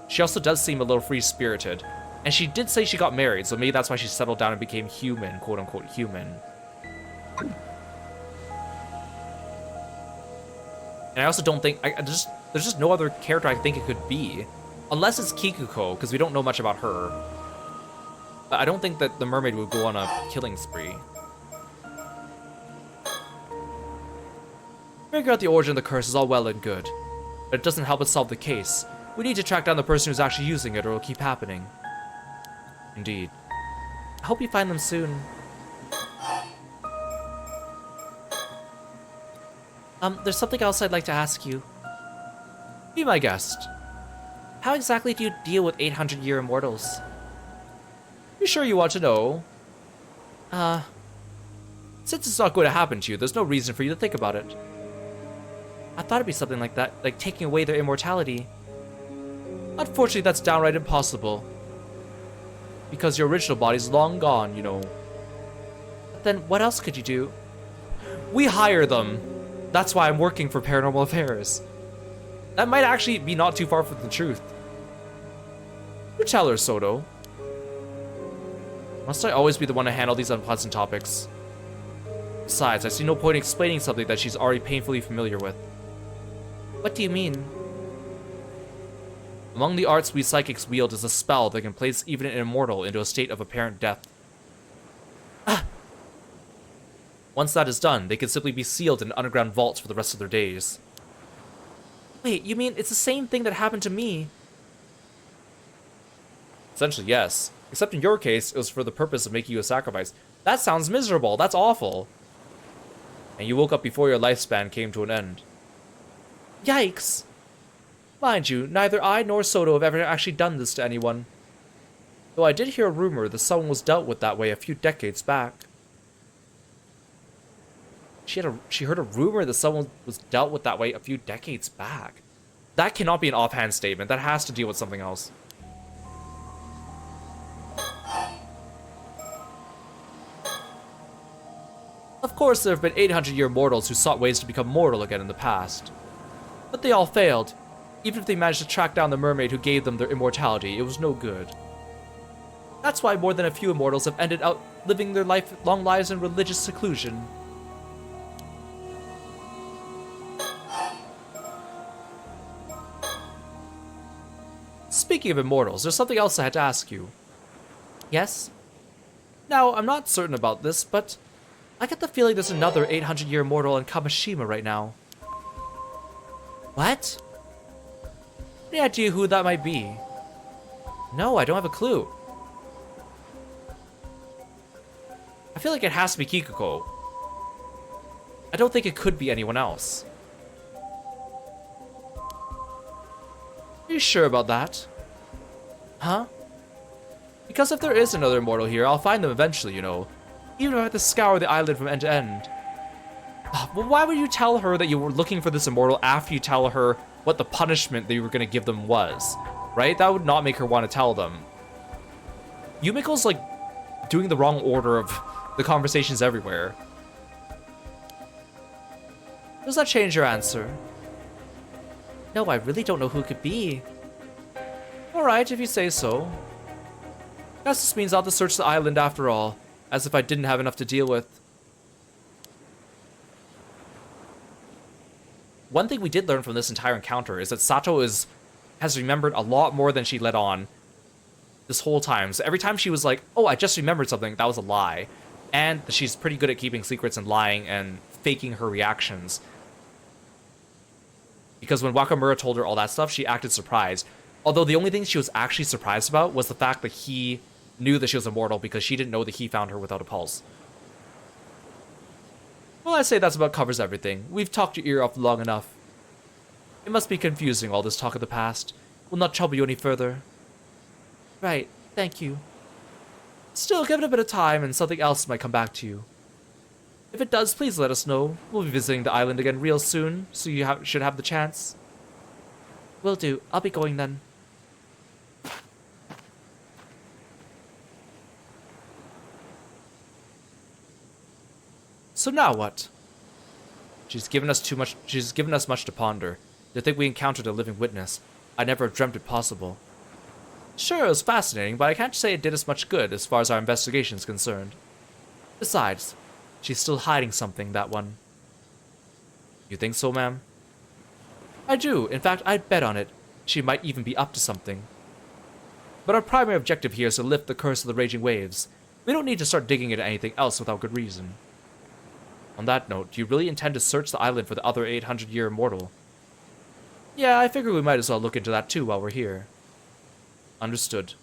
[SPEAKER 1] She also does seem a little free-spirited. And she did say she got married, so maybe that's why she settled down and became human, quote-unquote human. And I also don't think... there's just no other character I think it could be. Unless it's Kikuko, because we don't know much about her. But I don't think that the mermaid would go on a killing spree. Figuring out the origin of the curse is all well and good, but it doesn't help us solve the case. We need to track down the person who's actually using it, or it'll keep happening. Indeed. I hope you find them soon. There's something else I'd like to ask you. Be my guest. How exactly do you deal with 800-year immortals? You sure you want to know? Since it's not going to happen to you, there's no reason for you to think about it. I thought it'd be something like that, like taking away their immortality. Unfortunately, that's downright impossible. Because your original body's long gone, you know. But then, what else could you do? We hire them. That's why I'm working for Paranormal Affairs. That might actually be not too far from the truth. You tell her, Soto. Must I always be the one to handle these unpleasant topics? Besides, I see no point in explaining something that she's already painfully familiar with. What do you mean? Among the arts we psychics wield is a spell that can place even an immortal into a state of apparent death. Once that is done, they can simply be sealed in underground vaults for the rest of their days. Wait, you mean it's the same thing that happened to me? Essentially, yes. Except in your case, it was for the purpose of making you a sacrifice. That sounds miserable. That's awful. And you woke up before your lifespan came to an end. Yikes. Mind you, neither I nor Soto have ever actually done this to anyone. Though I did hear a rumor that someone was dealt with that way a few decades back. She heard a rumor that someone was dealt with that way a few decades back. That cannot be an offhand statement. That has to deal with something else. Of course, there have been 800-year mortals who sought ways to become mortal again in the past. But they all failed. Even if they managed to track down the mermaid who gave them their immortality, it was no good. That's why more than a few immortals have ended up living their long lives in religious seclusion. Speaking of immortals, there's something else I had to ask you. Yes? Now, I'm not certain about this, but I get the feeling there's another 800-year mortal in Kamishima right now. What? Any idea who that might be? No, I don't have a clue. I feel like it has to be Kikuko. I don't think it could be anyone else. Are you sure about that? Huh? Because if there is another immortal here, I'll find them eventually, you know. Even if I have to scour the island from end to end. Well, why would you tell her that you were looking for this immortal after you tell her what the punishment that you were going to give them was? Right? That would not make her want to tell them. Yumiko's, like, doing the wrong order of the conversations everywhere.
[SPEAKER 2] Does that change your answer? No, I really don't know who it could be. Alright, if you say so. Guess this means I'll have to search the island after all, as if I didn't have enough to deal with.
[SPEAKER 1] One thing we did learn from this entire encounter is that Sato has remembered a lot more than she let on this whole time. So every time she was like, oh, I just remembered something, that was a lie. And she's pretty good at keeping secrets and lying and faking her reactions. Because when Wakamura told her all that stuff, she acted surprised. Although the only thing she was actually surprised about was the fact that he knew that she was immortal because she didn't know that he found her without a pulse. Well, I'd say that's about covers everything. We've talked your ear off long enough. It must be confusing, all this talk of the past. Will not trouble you any further. Right, thank you. Still, give it a bit of time and something else might come back to you. If it does, please let us know. We'll be visiting the island again real soon, so you should have the chance. Will do. I'll be going then. So now what? She's given us much to ponder. To think we encountered a living witness. I never dreamt it possible. Sure, it was fascinating, but I can't say it did us much good as far as our investigation is concerned. Besides, she's still hiding something, that one. You think so, ma'am? I do. In fact, I'd bet on it. She might even be up to something. But our primary objective here is to lift the curse of the raging waves. We don't need to start digging into anything else without good reason. On that note, do you really intend to search the island for the other 800-year immortal? Yeah, I figure we might as well look into that too while we're here. Understood.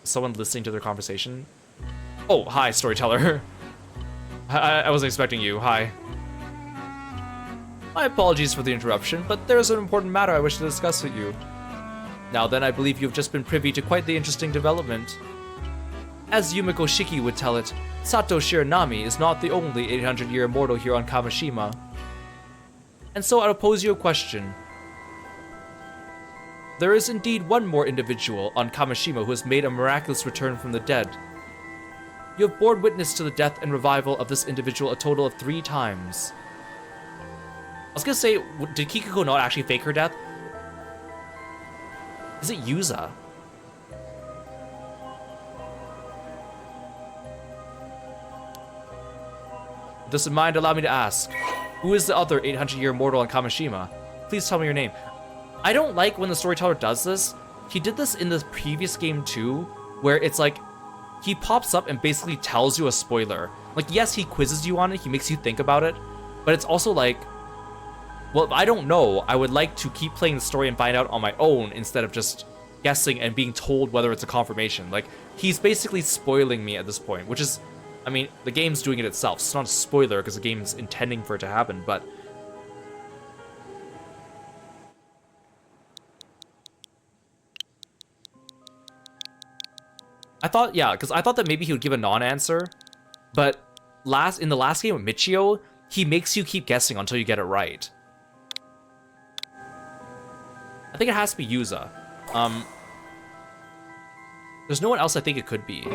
[SPEAKER 1] Someone listening to their conversation? Oh, hi, storyteller. I wasn't expecting you. Hi. My apologies for the interruption, but there's an important matter I wish to discuss with you. Now then, I believe you've just been privy to quite the interesting development. As Yumiko Shiki would tell it, Sato Shiranami is not the only 800-year immortal here on Kamishima. And so I'll pose you a question. There is indeed one more individual on Kamishima who has made a miraculous return from the dead. You have borne witness to the death and revival of this individual a total of 3 times. I was gonna say, did Kikuko not actually fake her death? Is it Yuza? With this in mind, allow me to ask, who is the other 800-year mortal on Kamishima? Please tell me your name. I don't like when the storyteller does this. He did this in the previous game too, where it's like, he pops up and basically tells you a spoiler. Like, yes, he quizzes you on it, he makes you think about it, but it's also like, well, if I don't know, I would like to keep playing the story and find out on my own instead of just guessing and being told whether it's a confirmation. Like, he's basically spoiling me at this point, which is, I mean, the game's doing it itself. So it's not a spoiler because the game's intending for it to happen, but I thought, yeah, because I thought that maybe he would give a non-answer, but in the last game with Michio, he makes you keep guessing until you get it right. I think it has to be Yuza. There's no one else I think it could be.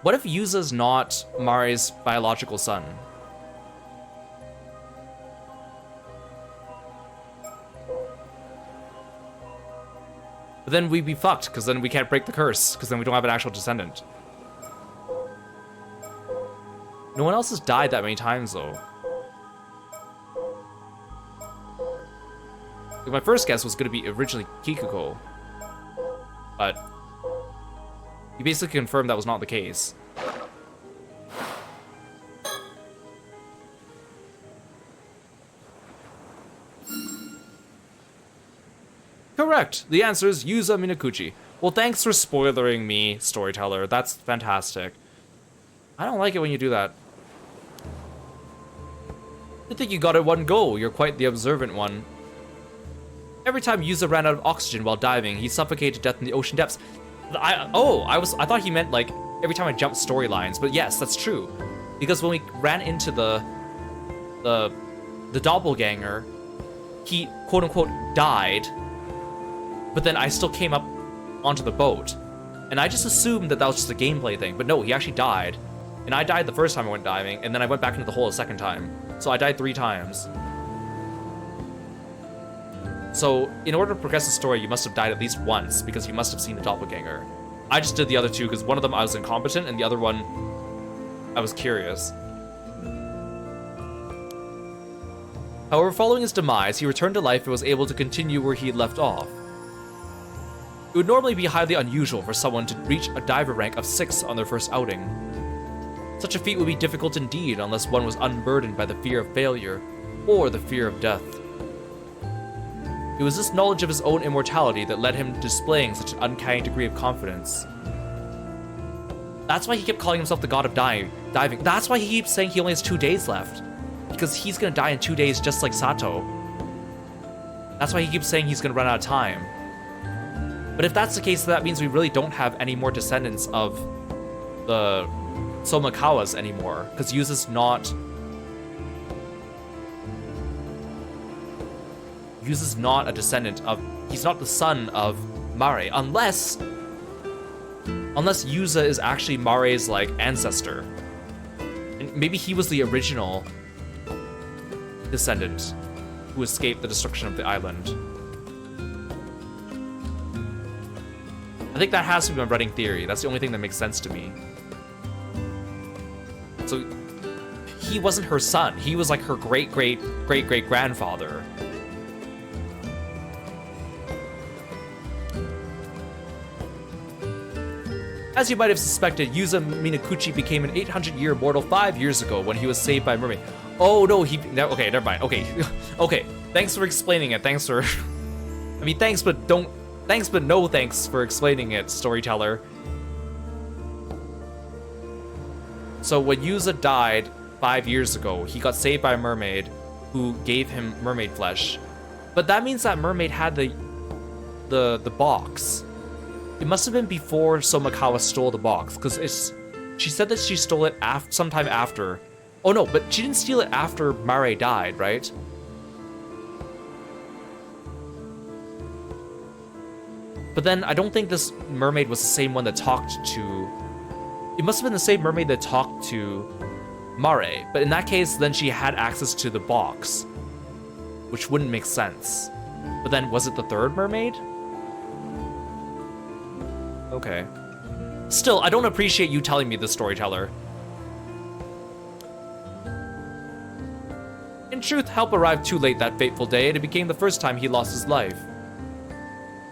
[SPEAKER 1] What if Yuza's not Mari's biological son? But then we'd be fucked, because then we can't break the curse, because then we don't have an actual descendant. No one else has died that many times, though. Like, my first guess was going to be originally Kikuko, but he basically confirmed that was not the case. Correct! The answer is Yuza Minakuchi. Well, thanks for spoilering me, storyteller. That's fantastic. I don't like it when you do that.
[SPEAKER 2] Good thing you got it one go. You're quite the observant one. Every time Yuza ran out of oxygen while diving, he suffocated to death in the ocean depths. I thought he meant like every time I jumped storylines, but yes, that's true. Because when we ran into the doppelganger, he quote unquote died, but then I still came up onto the boat. And I just assumed that was just a gameplay thing, but no, he actually died. And I died the first time I went diving, and then I went back into the hole a second time. So I died 3 times. So, in order to progress the story, you must have died at least once, because you must have seen the doppelganger. I just did the other 2, because one of them I was incompetent, and the other one, I was curious. However, following his demise, he returned to life and was able to continue where he had left off. It would normally be highly unusual for someone to reach a diver rank of 6 on their first outing. Such a feat would be difficult indeed unless one was unburdened by the fear of failure, or the fear of death. It was this knowledge of his own immortality that led him to displaying such an uncanny degree of confidence. That's why he kept calling himself the god of diving. That's why he keeps saying he only has 2 days left. Because he's gonna die in 2 days just like Sato. That's why he keeps saying he's gonna run out of time. But if that's the case, that means we really don't have any more descendants of the Somakawas anymore. Because Yuza's not a descendant of... He's not the son of Mare, unless Yuza is actually Mare's, like, ancestor. And maybe he was the original descendant who escaped the destruction of the island. I think that has to be my running theory. That's the only thing that makes sense to me. So, he wasn't her son. He was, like, her great-great-great-great-grandfather. As you might have suspected, Yuza Minakuchi became an 800-year mortal 5 years ago when he was saved by a mermaid. Oh no, okay, never mind. Okay, okay. Thanks for explaining it. Thanks for... I mean, thanks, but no thanks for explaining it, storyteller. So when Yuza died 5 years ago, he got saved by a mermaid who gave him mermaid flesh. But that means that mermaid had the box. It must have been before Somakawa stole the box, because she said that she stole it sometime after. Oh no, but she didn't steal it after Mare died, right? But then I don't think this mermaid was the same one that talked to... It must have been the same mermaid that talked to Mare, but in that case, then she had access to the box, which wouldn't make sense. But then, was it the third mermaid? Okay. Still, I don't appreciate you telling me this, storyteller. In truth, help arrived too late that fateful day, and it became the first time he lost his life.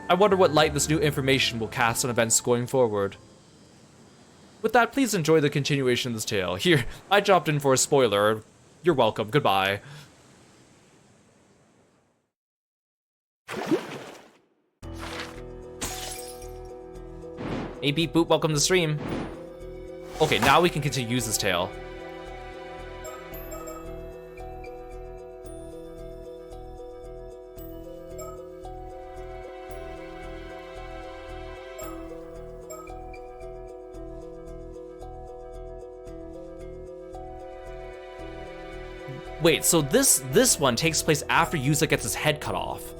[SPEAKER 2] I wonder what light this new information will cast on events going forward. With that, please enjoy the continuation of this tale. Here, I dropped in for a spoiler. You're welcome. Goodbye. Hey, Beep Boop, welcome to the stream. Okay, now we can continue to use this tale. Wait, so this one takes place after Yuza gets his head cut off.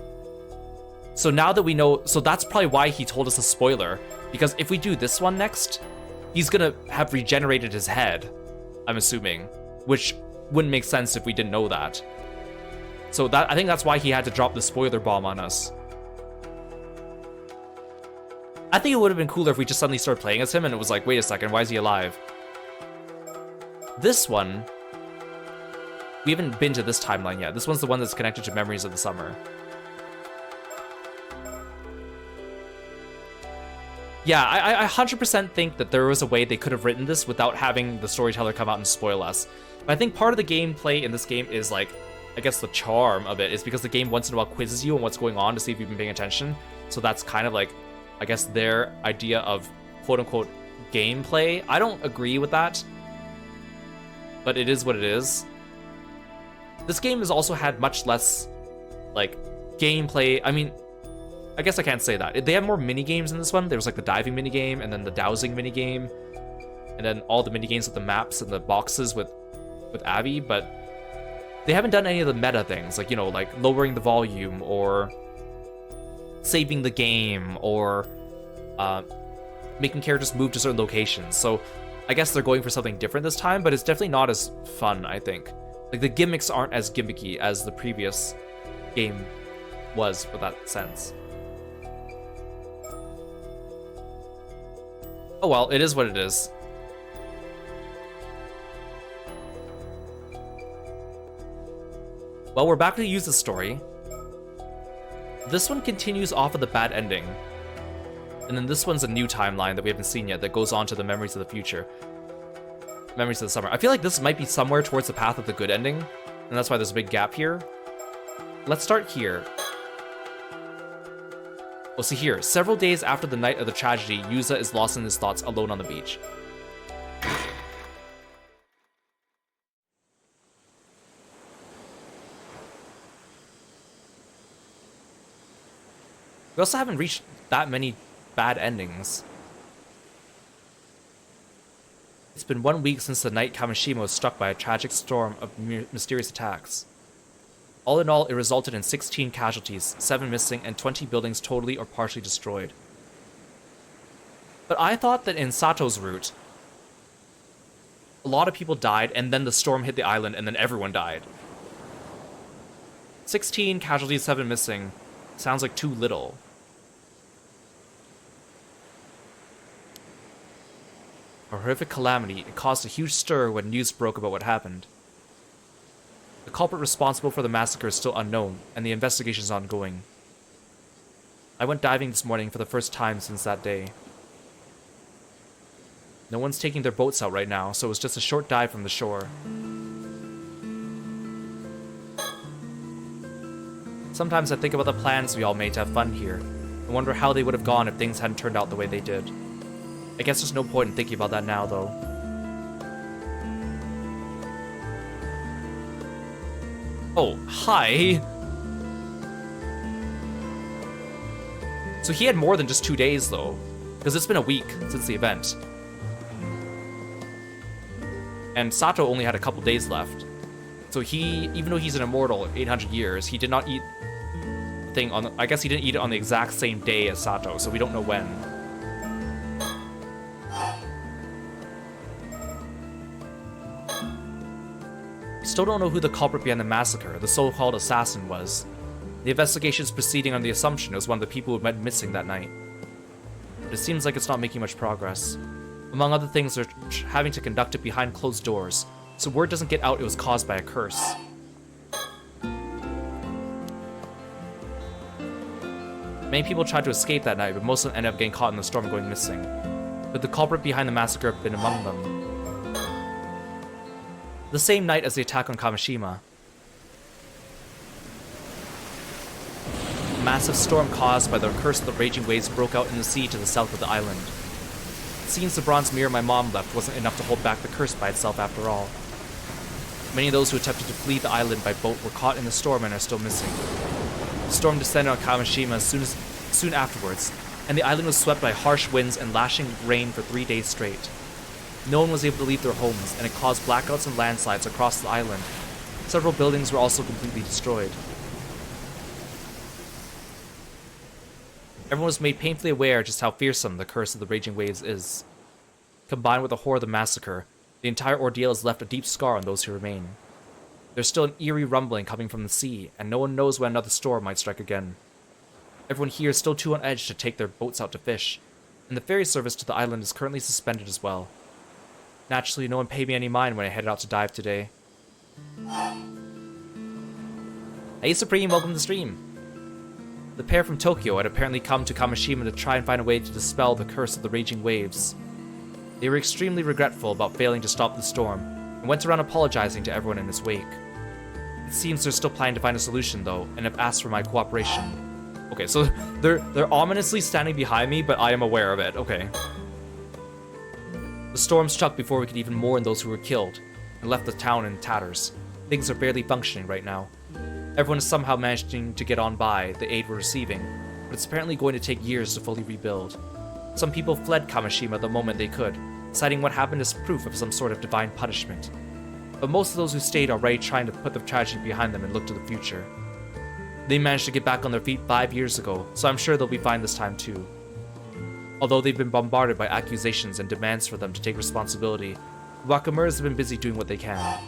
[SPEAKER 2] So now that we know, so that's probably why he told us a spoiler. Because if we do this one next, he's gonna have regenerated his head, I'm assuming. Which wouldn't make sense if we didn't know that. So I think that's why he had to drop the spoiler bomb on us. I think it would have been cooler if we just suddenly started playing as him and it was like, wait a second, why is he alive? This one, we haven't been to this timeline yet. This one's the one that's connected to Memories of the Summer. Yeah, I 100% think that there was a way they could have written this without having the storyteller come out and spoil us. But I think part of the gameplay in this game is like, I guess the charm of it is because the game once in a while quizzes you on what's going on to see if you've been paying attention. So that's kind of like, I guess, their idea of quote-unquote gameplay. I don't agree with that, but it is what it is. This game has also had much less, like, gameplay. I mean, I guess I can't say that. They have more mini-games in this one. There was, like, the diving mini-game, and then the dowsing mini-game, and then all the mini-games with the maps and the boxes with Abby, but they haven't done any of the meta things, like, you know, like lowering the volume, or saving the game, or making characters move to certain locations. So I guess they're going for something different this time, but it's definitely not as fun, I think. Like, the gimmicks aren't as gimmicky as the previous game was, with that sense. Oh well, it is what it is. Well, we're back to use the story. This one continues off of the bad ending. And then this one's a new timeline that we haven't seen yet that goes on to the memories of the future. Memories of the summer. I feel like this might be somewhere towards the path of the good ending, and that's why there's a big gap here. Let's start here. We'll see here. Several days after the night of the tragedy, Yuza is lost in his thoughts alone on the beach. We also haven't reached that many bad endings. It's been 1 week since the night Kamishima was struck by a tragic storm of mysterious attacks. All in all, it resulted in 16 casualties, 7 missing, and 20 buildings totally or partially destroyed. But I thought that in Sato's route, a lot of people died, and then the storm hit the island, and then everyone died. 16 casualties, 7 missing. Sounds like too little. A horrific calamity. It caused a huge stir when news broke about what happened. The culprit responsible for the massacre is still unknown, and the investigation is ongoing. I went diving this morning for the first time since that day. No one's taking their boats out right now, so it was just a short dive from the shore. Sometimes I think about the plans we all made to have fun here, and wonder how they would have gone if things hadn't turned out the way they did. I guess there's no point in thinking about that now, though. Oh, hi! So he had more than just 2 days, though, because it's been a week since the event. And Sato only had a couple days left. So he, even though he's an immortal 800 years, he did not eat the thing on, I guess he didn't eat it on the exact same day as Sato, so we don't know when. Still don't know who the culprit behind the massacre, the so-called assassin, was. The investigation is proceeding on the assumption it was one of the people who went missing that night. But it seems like it's not making much progress. Among other things, they're having to conduct it behind closed doors, so word doesn't get out it was caused by a curse. Many people tried to escape that night, but most of them ended up getting caught in the storm and going missing. Could the culprit behind the massacre have been among them? The same night as the attack on Kamishima, a massive storm caused by the curse of the raging waves broke out in the sea to the south of the island. It seems the bronze mirror my mom left wasn't enough to hold back the curse by itself after all. Many of those who attempted to flee the island by boat were caught in the storm and are still missing. The storm descended on Kamishima soon afterwards, and the island was swept by harsh winds and lashing rain for 3 days straight. No one was able to leave their homes, and it caused blackouts and landslides across the island. Several buildings were also completely destroyed. Everyone was made painfully aware just how fearsome the curse of the raging waves is. Combined with the horror of the massacre, the entire ordeal has left a deep scar on those who remain. There's still an eerie rumbling coming from the sea, and no one knows when another storm might strike again. Everyone here is still too on edge to take their boats out to fish, and the ferry service to the island is currently suspended as well. Naturally, no one paid me any mind when I headed out to dive today. Hey Supreme, welcome to the stream. The pair from Tokyo had apparently come to Kamishima to try and find a way to dispel the curse of the raging waves. They were extremely regretful about failing to stop the storm, and went around apologizing to everyone in its wake. It seems they're still planning to find a solution though, and have asked for my cooperation. Okay, so they're ominously standing behind me, but I am aware of it. Okay. The storm struck before we could even mourn those who were killed, and left the town in tatters. Things are barely functioning right now. Everyone is somehow managing to get on by the aid we're receiving, but it's apparently going to take years to fully rebuild. Some people fled Kamishima the moment they could, citing what happened as proof of some sort of divine punishment. But most of those who stayed are already trying to put the tragedy behind them and look to the future. They managed to get back on their feet 5 years ago, so I'm sure they'll be fine this time too. Although they've been bombarded by accusations and demands for them to take responsibility, the Wakamura's have been busy doing what they can.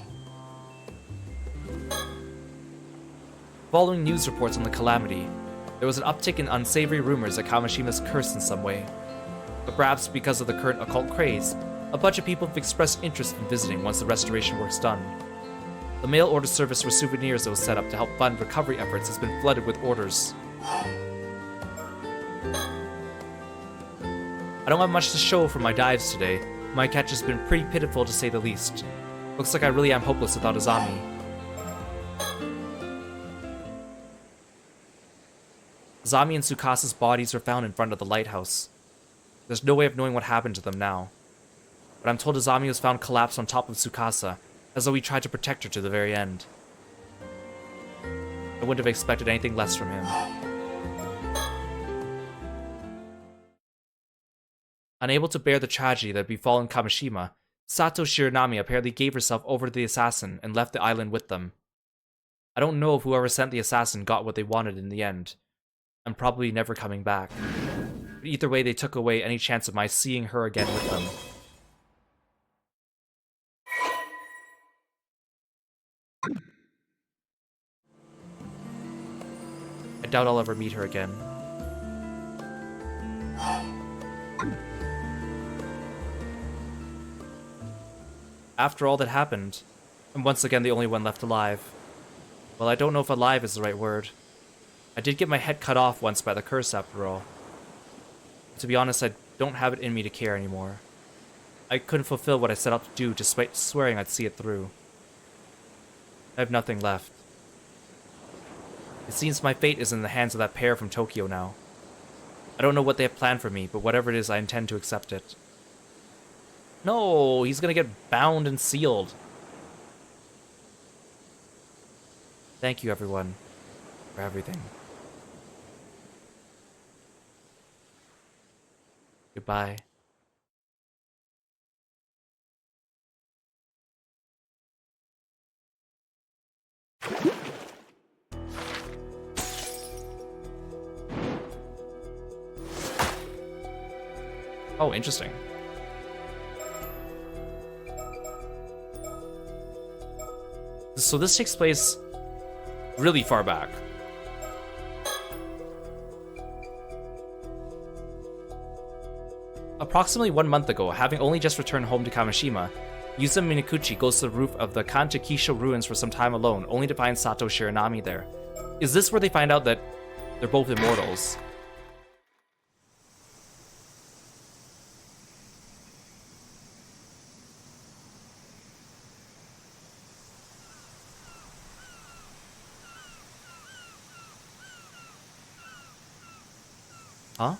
[SPEAKER 2] Following news reports on the calamity, there was an uptick in unsavory rumors that Kamashima's cursed in some way. But perhaps because of the current occult craze, a bunch of people have expressed interest in visiting once the restoration work's done. The mail order service for souvenirs that was set up to help fund recovery efforts has been flooded with orders. I don't have much to show for my dives today. My catch has been pretty pitiful to say the least. Looks like I really am hopeless without Azami. Azami and Tsukasa's bodies were found in front of the lighthouse. There's no way of knowing what happened to them now. But I'm told Azami was found collapsed on top of Tsukasa, as though he tried to protect her to the very end. I wouldn't have expected anything less from him. Unable to bear the tragedy that had befallen Kamishima, Sato Shiranami apparently gave herself over to the assassin and left the island with them. I don't know if whoever sent the assassin got what they wanted in the end. I'm probably never coming back. But either way, they took away any chance of my seeing her again with them. I doubt I'll ever meet her again. After all that happened, I'm once again the only one left alive. Well, I don't know if alive is the right word. I did get my head cut off once by the curse after all. To be honest, I don't have it in me to care anymore. I couldn't fulfill what I set out to do despite swearing I'd see it through. I have nothing left. It seems my fate is in the hands of that pair from Tokyo now. I don't know what they have planned for me, but whatever it is, I intend to accept it. No, he's gonna get bound and sealed. Thank you, everyone, for everything. Goodbye. Oh, interesting. So this takes place really far back. Approximately 1 month ago, having only just returned home to Kamishima, Yusa Minakuchi goes to the roof of the Kantakisho ruins for some time alone, only to find Sato Shiranami there. Is this where they find out that they're both immortals? Huh?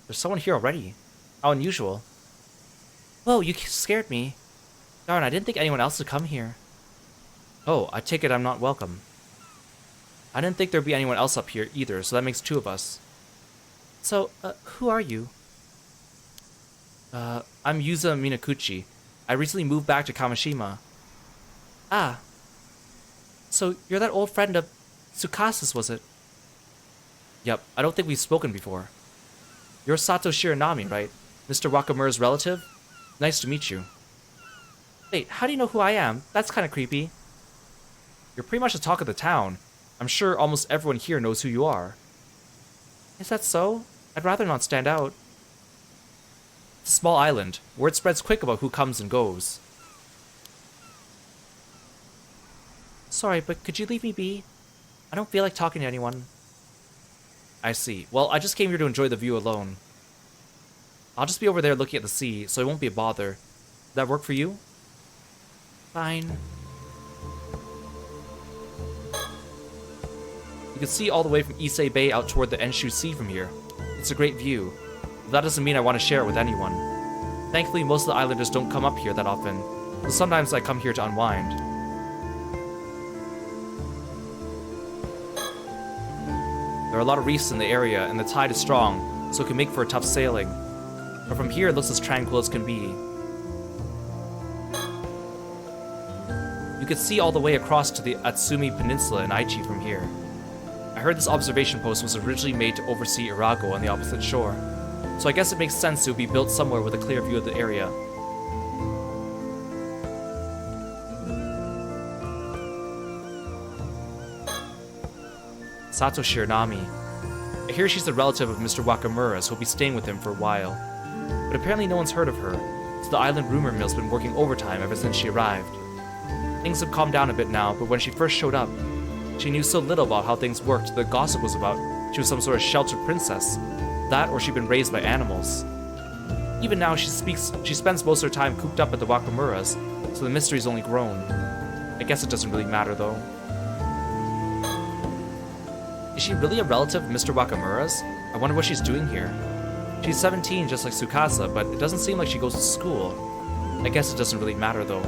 [SPEAKER 2] There's someone here already. How unusual. Whoa, you scared me. Darn, I didn't think anyone else would come here. Oh, I take it I'm not welcome. I didn't think there'd be anyone else up here either, so that makes 2 of us. So, who are you? I'm Yusa Minakuchi. I recently moved back to Kamishima. Ah. So, you're that old friend of Tsukasa's, was it? Yep, I don't think we've spoken before. You're Sato Shiranami, right? Mr. Wakamura's relative? Nice to meet you. Wait, how do you know who I am? That's kind of creepy. You're pretty much the talk of the town. I'm sure almost everyone here knows who you are. Is that so? I'd rather not stand out. It's a small island. Word spreads quick about who comes and goes. Sorry, but could you leave me be? I don't feel like talking to anyone. I see. Well, I just came here to enjoy the view alone. I'll just be over there looking at the sea, so it won't be a bother. Does that work for you? Fine. You can see all the way from Issei Bay out toward the Enshu Sea from here. It's a great view. But that doesn't mean I want to share it with anyone. Thankfully, most of the islanders don't come up here that often, so sometimes I come here to unwind. There are a lot of reefs in the area, and the tide is strong, so it can make for a tough sailing. But from here, it looks as tranquil as can be. You can see all the way across to the Atsumi Peninsula in Aichi from here. I heard this observation post was originally made to oversee Irago on the opposite shore, so I guess it makes sense it would be built somewhere with a clear view of the area. Sato Shiranami. I hear she's a relative of Mr. Wakamura's who'll be staying with him for a while. But apparently no one's heard of her, so the island rumor mill's been working overtime ever since she arrived. Things have calmed down a bit now, but when she first showed up, she knew so little about how things worked that gossip was about she was some sort of sheltered princess. That or she'd been raised by animals. Even now she spends most of her time cooped up at the Wakamura's, so the mystery's only grown. I guess it doesn't really matter though. Is she really a relative of Mr. Wakamura's? I wonder what she's doing here. She's 17 just like Tsukasa, but it doesn't seem like she goes to school. I guess it doesn't really matter though.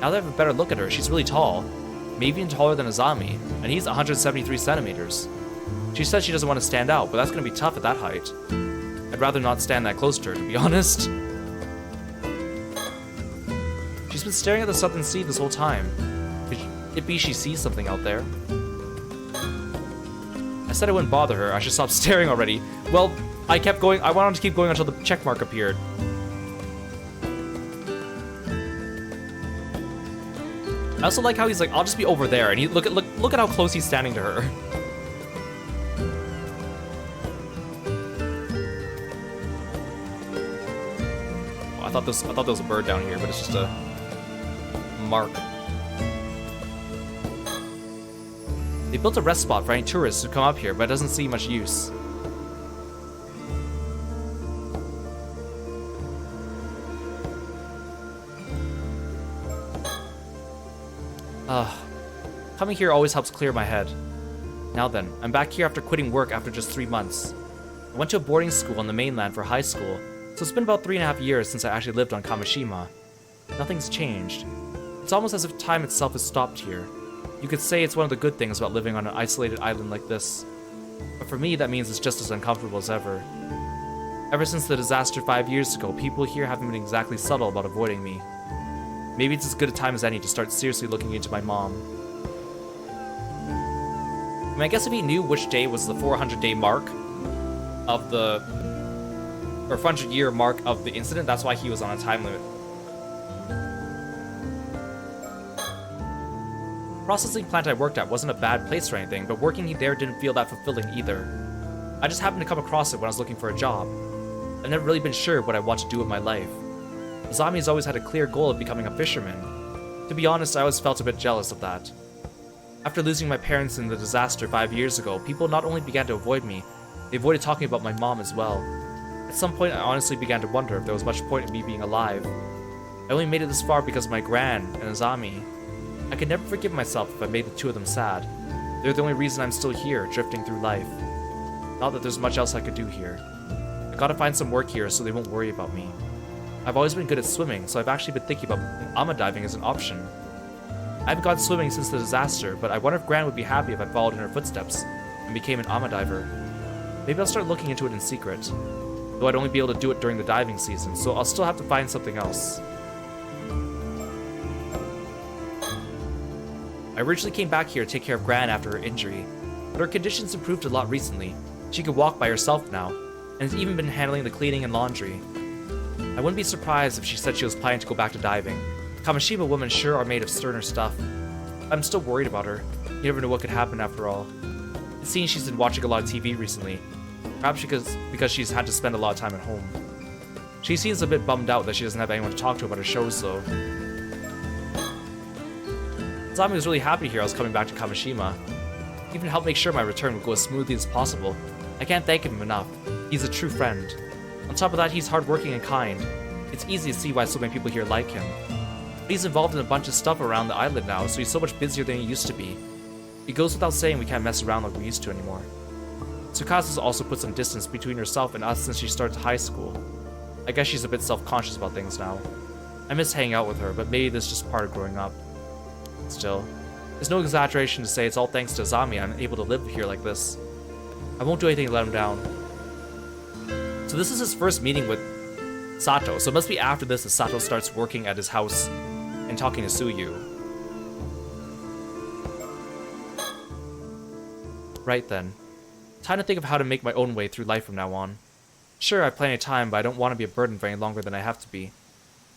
[SPEAKER 2] Now that I have a better look at her, she's really tall. Maybe even taller than Azami, and he's 173 centimeters. She says she doesn't want to stand out, but that's going to be tough at that height. I'd rather not stand that close to her, to be honest. She's been staring at the southern sea this whole time. Could it be she sees something out there? I said I wouldn't bother her, I should stop staring already. Well, I kept going, I wanted to keep going until the check mark appeared. I also like how he's like, I'll just be over there, and he look at how close he's standing to her. Oh, I thought there was a bird down here, but it's just a mark. They built a rest spot for any tourists who come up here, but it doesn't see much use. Coming here always helps clear my head. Now then, I'm back here after quitting work after just 3 months. I went to a boarding school on the mainland for high school, so it's been about 3.5 years since I actually lived on Kamishima. Nothing's changed. It's almost as if time itself has stopped here. You could say it's one of the good things about living on an isolated island like this. But for me, that means it's just as uncomfortable as ever. Ever since the disaster 5 years ago, people here haven't been exactly subtle about avoiding me. Maybe it's as good a time as any to start seriously looking into my mom. I mean, I guess if he knew which day was the 400-day mark of the... or 400-year mark of the incident, that's why he was on a time limit. The processing plant I worked at wasn't a bad place or anything, but working there didn't feel that fulfilling either. I just happened to come across it when I was looking for a job. I've never really been sure what I want to do with my life. Azami's always had a clear goal of becoming a fisherman. To be honest, I always felt a bit jealous of that. After losing my parents in the disaster 5 years ago, people not only began to avoid me, they avoided talking about my mom as well. At some point, I honestly began to wonder if there was much point in me being alive. I only made it this far because of my gran and Azami. I could never forgive myself if I made the two of them sad. They're the only reason I'm still here, drifting through life. Not that there's much else I could do here. I gotta find some work here so they won't worry about me. I've always been good at swimming, so I've actually been thinking about ama diving as an option. I haven't gone swimming since the disaster, but I wonder if Gran would be happy if I followed in her footsteps and became an ama diver. Maybe I'll start looking into it in secret. Though I'd only be able to do it during the diving season, so I'll still have to find something else. I originally came back here to take care of Gran after her injury, but her conditions improved a lot recently. She can walk by herself now, and has even been handling the cleaning and laundry. I wouldn't be surprised if she said she was planning to go back to diving. Kamishima women sure are made of sterner stuff. I'm still worried about her. You never know what could happen after all. It seems she's been watching a lot of TV recently. Perhaps because she's had to spend a lot of time at home. She seems a bit bummed out that she doesn't have anyone to talk to about her shows though. Azami was really happy to hear I was coming back to Kamishima. He even helped make sure my return would go as smoothly as possible. I can't thank him enough. He's a true friend. On top of that, he's hardworking and kind. It's easy to see why so many people here like him. But he's involved in a bunch of stuff around the island now, so he's so much busier than he used to be. It goes without saying we can't mess around like we used to anymore. Tsukasa's also put some distance between herself and us since she started high school. I guess she's a bit self-conscious about things now. I miss hanging out with her, but maybe this is just part of growing up. Still, it's no exaggeration to say it's all thanks to Azami I'm able to live here like this. I won't do anything to let him down. So this is his first meeting with Sato, so it must be after this that Sato starts working at his house and talking to Suyu. Right then. Time to think of how to make my own way through life from now on. Sure, I have plenty of time, but I don't want to be a burden for any longer than I have to be.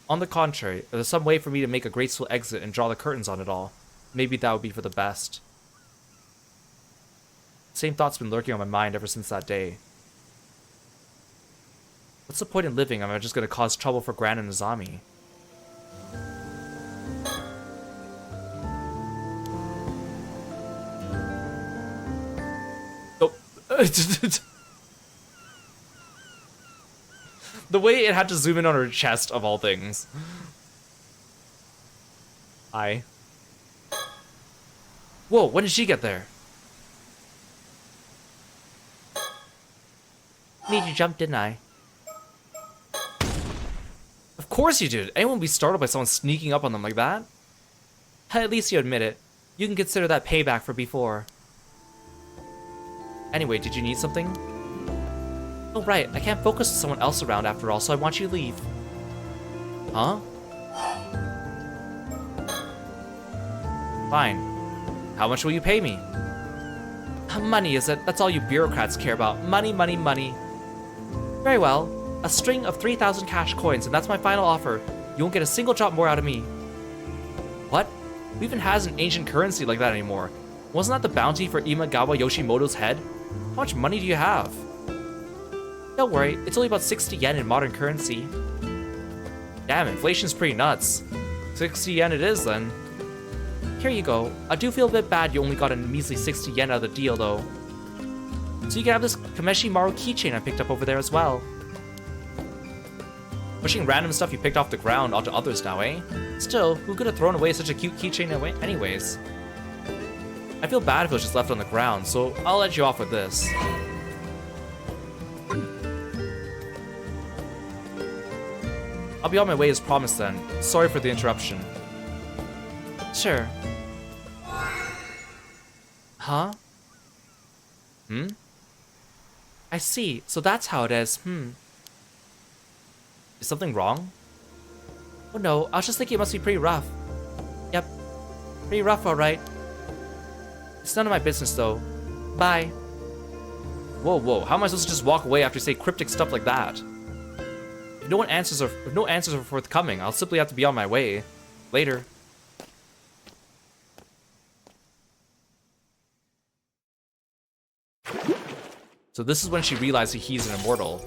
[SPEAKER 2] On the contrary, if there's some way for me to make a graceful exit and draw the curtains on it all, maybe that would be for the best. Same thoughts been lurking on my mind ever since that day. What's the point in living if I'm just going to cause trouble for Gran and Azami? Oh. The way it had to zoom in on her chest, of all things. Hi. Whoa, when did she get there? Made you jump, didn't I? Of course you did. Anyone would be startled by someone sneaking up on them like that? At least you admit it. You can consider that payback for before. Anyway, did you need something? Oh right, I can't focus with someone else around after all, so I want you to leave. Huh? Fine. How much will you pay me? Money, is it? That's all you bureaucrats care about. Money, money, money. Very well. A string of 3,000 cash coins, and that's my final offer. You won't get a single drop more out of me. What? Who even has an ancient currency like that anymore? Wasn't that the bounty for Imagawa Yoshimoto's head? How much money do you have? Don't worry, it's only about 60 yen in modern currency. Damn, inflation's pretty nuts. 60 yen it is, then. Here you go. I do feel a bit bad you only got a measly 60 yen out of the deal, though. So you can have this Kameshi Maru keychain I picked up over there as well. Pushing random stuff you picked off the ground onto others now, eh? Still, who could have thrown away such a cute keychain anyways? I feel bad if it was just left on the ground, so I'll let you off with this. I'll be on my way as promised then. Sorry for the interruption. Sure. Huh? Hmm? I see. So that's how it is. Is something wrong? Oh no, I was just thinking it must be pretty rough. Yep. Pretty rough, alright. It's none of my business though. Bye. Whoa, whoa. How am I supposed to just walk away after you say cryptic stuff like that? If no answers are forthcoming, I'll simply have to be on my way. Later. So this is when she realized he's an immortal.